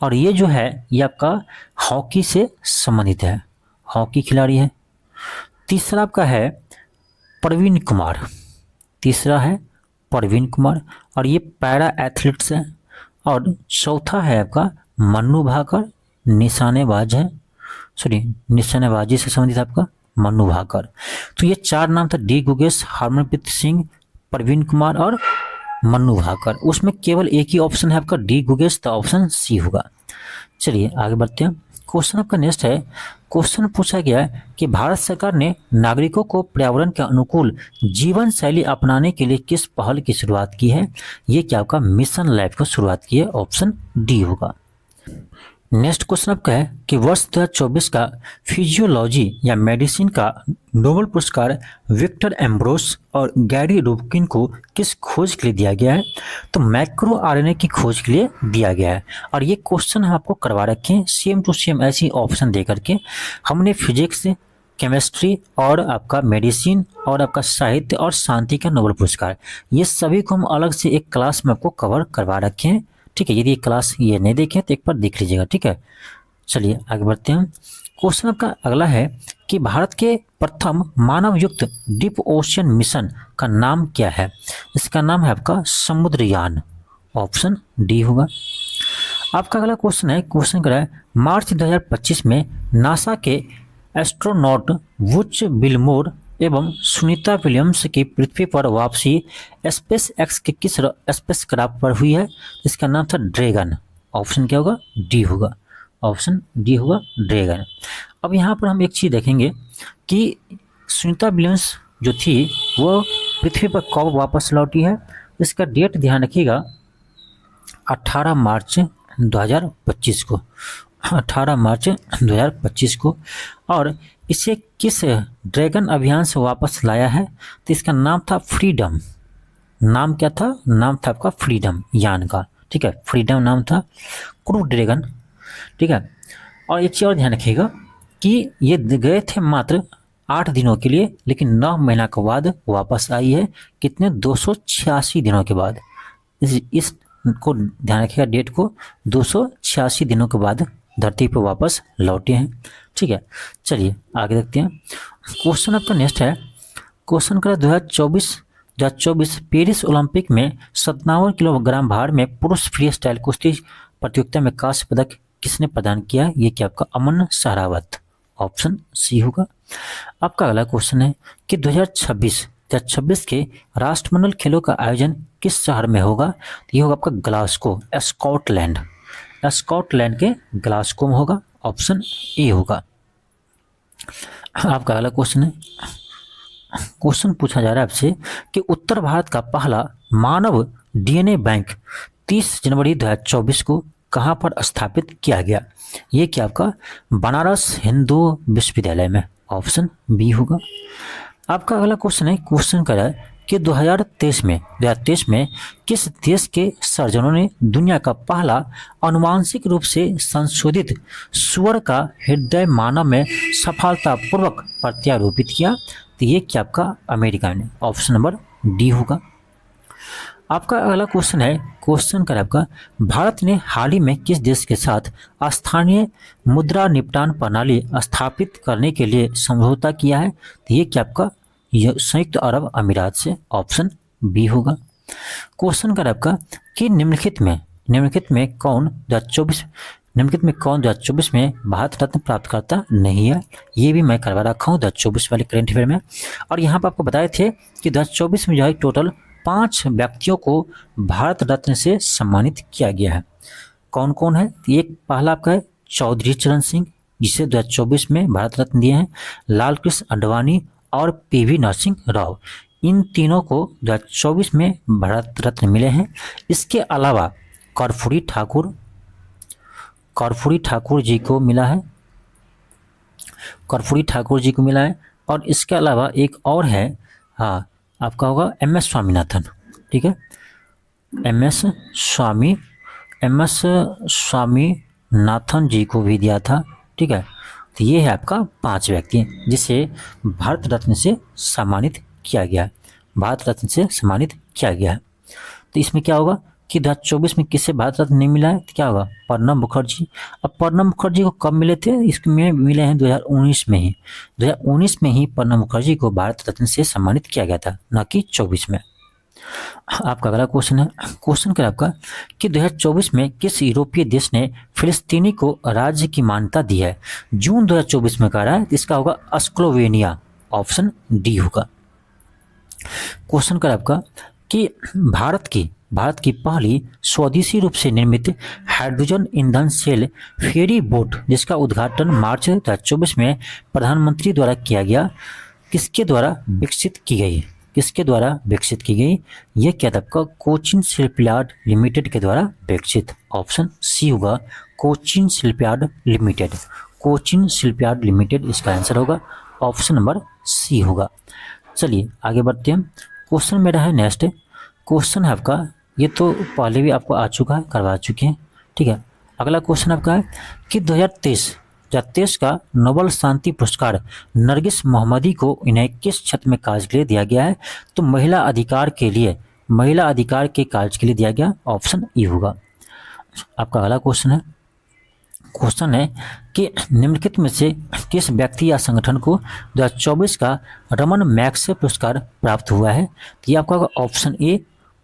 और ये जो है ये आपका हॉकी से संबंधित है, हॉकी खिलाड़ी है। तीसरा आपका है प्रवीण कुमार और ये पैरा एथलीट्स है। और चौथा है आपका मन्नू भाकर, निशानेबाजी से संबंधित आपका मन्नू भाकर। तो ये 4 नाम था, डी गुगेश, हरमनप्रीत सिंह, प्रवीण कुमार और मन्नू भाकर। उसमें केवल एक ही ऑप्शन है आपका डी गुगेश, तो ऑप्शन सी होगा। चलिए आगे बढ़ते हैं। क्वेश्चन आपका नेक्स्ट है, क्वेश्चन पूछा गया है कि भारत सरकार ने नागरिकों को पर्यावरण के अनुकूल जीवन शैली अपनाने के लिए किस पहल की शुरुआत की है? ये क्या आपका मिशन लाइफ को शुरुआत की है, ऑप्शन डी होगा। नेक्स्ट क्वेश्चन आपका है कि वर्ष 2024 का फिजियोलॉजी या मेडिसिन का नोबेल पुरस्कार विक्टर एम्ब्रोस और गैरी रूबकिन को किस खोज के लिए दिया गया है? तो मैक्रो आरएनए की खोज के लिए दिया गया है। और ये क्वेश्चन हम आपको करवा रखे हैं सेम टू सेम ऐसी ऑप्शन दे करके। हमने फिजिक्स, केमिस्ट्री और आपका मेडिसिन और आपका साहित्य और शांति का नोबेल पुरस्कार, ये सभी को हम अलग से एक क्लास में आपको कवर करवा रखे हैं। ठीक है, यदि क्लास ये नहीं देखें तो एक बार देख लीजिएगा। ठीक है, चलिए आगे बढ़ते हैं। क्वेश्चन आपका अगला है कि भारत के प्रथम मानव युक्त डीप ओशियन मिशन का नाम क्या है? इसका नाम है आपका समुद्रयान, ऑप्शन डी होगा। आपका अगला क्वेश्चन है, क्वेश्चन कर रहा है मार्च 2025 में नासा के एस्ट्रोनॉट वुच विलमोर एवं सुनीता विलियम्स की पृथ्वी पर वापसी स्पेस एक्स के किस स्पेस क्राफ्ट पर हुई है? इसका नाम था ड्रैगन, ऑप्शन क्या होगा? डी होगा, ऑप्शन डी होगा ड्रैगन। अब यहाँ पर हम एक चीज़ देखेंगे कि सुनीता विलियम्स जो थी वो पृथ्वी पर कब वापस लौटी है। इसका डेट ध्यान रखिएगा, 18 मार्च 2025 को, 18 मार्च 2025 को। और इसे किस ड्रैगन अभियान से वापस लाया है? तो इसका नाम था फ्रीडम। नाम क्या था? नाम था आपका फ्रीडम यान का। ठीक है, फ्रीडम नाम था, क्रू ड्रैगन। ठीक है, और एक चीज़ और ध्यान रखिएगा कि ये गए थे मात्र 8 दिनों के लिए, लेकिन 9 महीना के बाद वापस आई है। कितने? 286 दिनों के बाद। इस को ध्यान रखिएगा, डेट को, 286 दिनों के बाद धरती पर वापस लौटे हैं। ठीक है, चलिए आगे देखते हैं। क्वेश्चन आपका नेक्स्ट है, क्वेश्चन का 2024 पेरिस ओलंपिक में 57 किलोग्राम भार में पुरुष फ्री स्टाइल कुश्ती प्रतियोगिता में कांस्य पदक किसने प्रदान किया? ये क्या आपका अमन सहरावत, ऑप्शन सी होगा। आपका अगला क्वेश्चन है कि 2026 के राष्ट्रमंडल खेलों का आयोजन किस शहर में होगा? ये होगा आपका ग्लासगो, स्कॉटलैंड के ग्लासगो में होगा, ऑप्शन ए होगा। आपका अगला क्वेश्चन है, क्वेश्चन पूछा जा रहा है आपसे कि उत्तर भारत का पहला मानव डीएनए बैंक 30 जनवरी 2024 को कहाँ पर स्थापित किया गया? ये क्या आपका बनारस हिंदू विश्वविद्यालय में, ऑप्शन बी होगा। आपका अगला क्वेश्चन है, क्वेश्चन कर रहा है कि 2023 में किस देश के सर्जनों ने दुनिया का पहला आनुवांशिक रूप से संशोधित सुअर का हृदय मानव में सफलतापूर्वक प्रत्यारोपित किया? तो ये क्या आपका अमेरिका ने, ऑप्शन नंबर डी होगा। आपका अगला क्वेश्चन है, क्वेश्चन कर आपका भारत ने हाल ही में किस देश के साथ स्थानीय मुद्रा निपटान प्रणाली स्थापित करने के लिए समझौता किया है? तो ये क्या आपका संयुक्त अरब अमीरात से, ऑप्शन बी होगा। क्वेश्चन कर आपका कि निम्नलिखित में कौन 2024 निम्नलिखित में कौन 2024 में भारत रत्न प्राप्तकर्ता नहीं है? ये भी मैं करवा रखा हूँ 2024 वाले करेंट अफेयर में। और यहाँ पर आपको बताए थे कि 2024 में जो है टोटल 5 व्यक्तियों को भारत रत्न से सम्मानित किया गया है। कौन कौन है? एक पहला आपका है चौधरी चरण सिंह, जिसे 2024 में भारत रत्न दिए हैं। लाल कृष्ण आडवाणी और पीवी नरसिंह राव, इन तीनों को 2024 में भारत रत्न मिले हैं। इसके अलावा कर्पूरी ठाकुर जी को मिला है, कर्पूरी ठाकुर जी को मिला है। और इसके अलावा एक और है, हाँ आपका होगा MS स्वामीनाथन, ठीक है, MS स्वामीनाथन जी को भी दिया था, ठीक है। तो ये है आपका 5 व्यक्ति जिसे भारत रत्न से सम्मानित किया गया है, भारत रत्न से सम्मानित किया गया है। तो इसमें क्या होगा कि 2024 में किसे भारत रत्न नहीं मिला है? तो क्या होगा? प्रणब मुखर्जी। अब प्रणब मुखर्जी को कब मिले थे? इसमें मिले हैं 2019 में ही। 2019 में ही प्रणब मुखर्जी को भारत रत्न से सम्मानित किया गया था, न कि 24 में। आपका अगला क्वेश्चन है, क्वेश्चन क्या आपका कि 2024 में किस यूरोपीय देश ने फिलिस्तीनी को राज्य की मान्यता दी है? जून 2024 में कह रहा है, इसका होगा स्लोवेनिया, ऑप्शन डी होगा। क्वेश्चन क्या आपका कि भारत की पहली स्वदेशी रूप से निर्मित हाइड्रोजन ईंधन सेल फेरी बोट, जिसका उद्घाटन मार्च 2024 में प्रधानमंत्री द्वारा किया गया, किसके द्वारा विकसित की गई? यह क्या था आपका? कोचिन शिपयार्ड लिमिटेड के द्वारा विकसित, ऑप्शन सी होगा, कोचिन शिपयार्ड लिमिटेड इसका आंसर होगा, ऑप्शन नंबर सी होगा। चलिए आगे बढ़ते हैं। क्वेश्चन मेरा है नेक्स्ट क्वेश्चन है आपका, ये तो पहले भी आपको आ चुका है, करवा चुके हैं, ठीक है। अगला क्वेश्चन आपका है कि 2023 का नोबेल शांति पुरस्कार नरगिस मोहम्मदी को इन्हें किस क्षेत्र में कार्य के लिए दिया गया है? तो महिला अधिकार के कार्य के लिए दिया गया, ऑप्शन ई होगा। आपका अगला क्वेश्चन है कि निम्नलिखित में से किस व्यक्ति या संगठन को 2024 का रमन मैक्स पुरस्कार प्राप्त हुआ है? तो ये आपका ऑप्शन ए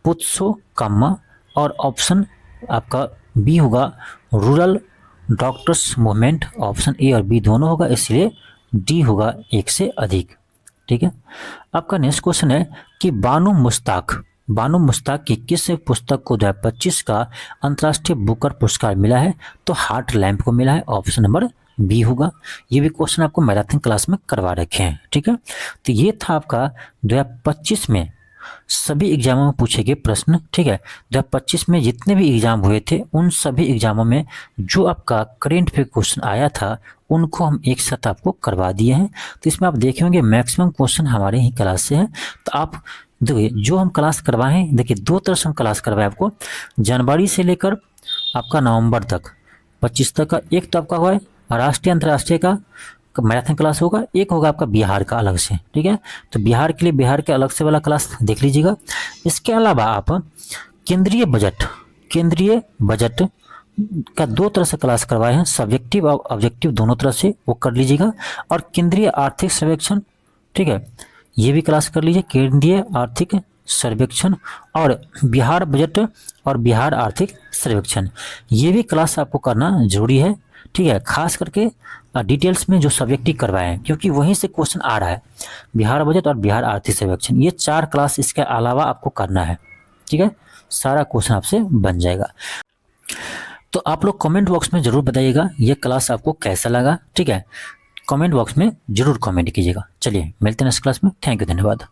पुत्सो काम्मा और ऑप्शन आपका बी होगा rural doctors movement, option A और बी दोनों होगा, इसलिए डी होगा 1 से अधिक, ठीक है। आपका नेक्स्ट क्वेश्चन है कि बानो मुश्ताक की किस पुस्तक को 2025 का अंतर्राष्ट्रीय बुकर पुरस्कार मिला है? तो हार्ट लैम्प को मिला है, ऑप्शन नंबर बी होगा। ये भी क्वेश्चन आपको मैराथन क्लास में करवा रखे हैं, ठीक है। तो ये था आपका 2025 में सभी एग्जामों में पूछे गए प्रश्न, ठीक है। 2025 में जितने भी एग्जाम हुए थे उन सभी एग्जामों में जो आपका करेंट अफेयर क्वेश्चन आया था उनको हम एक साथ आपको करवा दिए हैं। तो इसमें आप देखे होंगे मैक्सिमम क्वेश्चन हमारे ही क्लास से है। तो आप देखिए जो हम क्लास करवाए, देखिए 2 तरह से हम क्लास करवाए आपको, जनवरी से लेकर आपका नवंबर तक 25 तक का। एक तो आपका हुआ है राष्ट्रीय अंतर्राष्ट्रीय का मैराथन क्लास होगा, एक होगा आपका बिहार का अलग से, ठीक है। तो बिहार के लिए बिहार के अलग से वाला क्लास देख लीजिएगा। इसके अलावा आप केंद्रीय बजट का 2 तरह से क्लास करवाए हैं, सब्जेक्टिव और ऑब्जेक्टिव दोनों तरह से, वो कर लीजिएगा। और केंद्रीय आर्थिक सर्वेक्षण, ठीक है, ये भी क्लास कर लीजिए, केंद्रीय आर्थिक सर्वेक्षण और बिहार बजट और बिहार आर्थिक सर्वेक्षण, ये भी क्लास आपको करना जरूरी है, ठीक है। खास करके डिटेल्स में जो सब्जेक्टिव करवाए हैं, क्योंकि वहीं से क्वेश्चन आ रहा है, बिहार बजट और बिहार आर्थिक सर्वेक्षण, ये 4 क्लास इसके अलावा आपको करना है, ठीक है। सारा क्वेश्चन आपसे बन जाएगा। तो आप लोग कमेंट बॉक्स में जरूर बताइएगा ये क्लास आपको कैसा लगा, ठीक है। कमेंट बॉक्स में जरूर कमेंट कीजिएगा। चलिए मिलते हैं नेक्स्ट क्लास में। थैंक यू, धन्यवाद।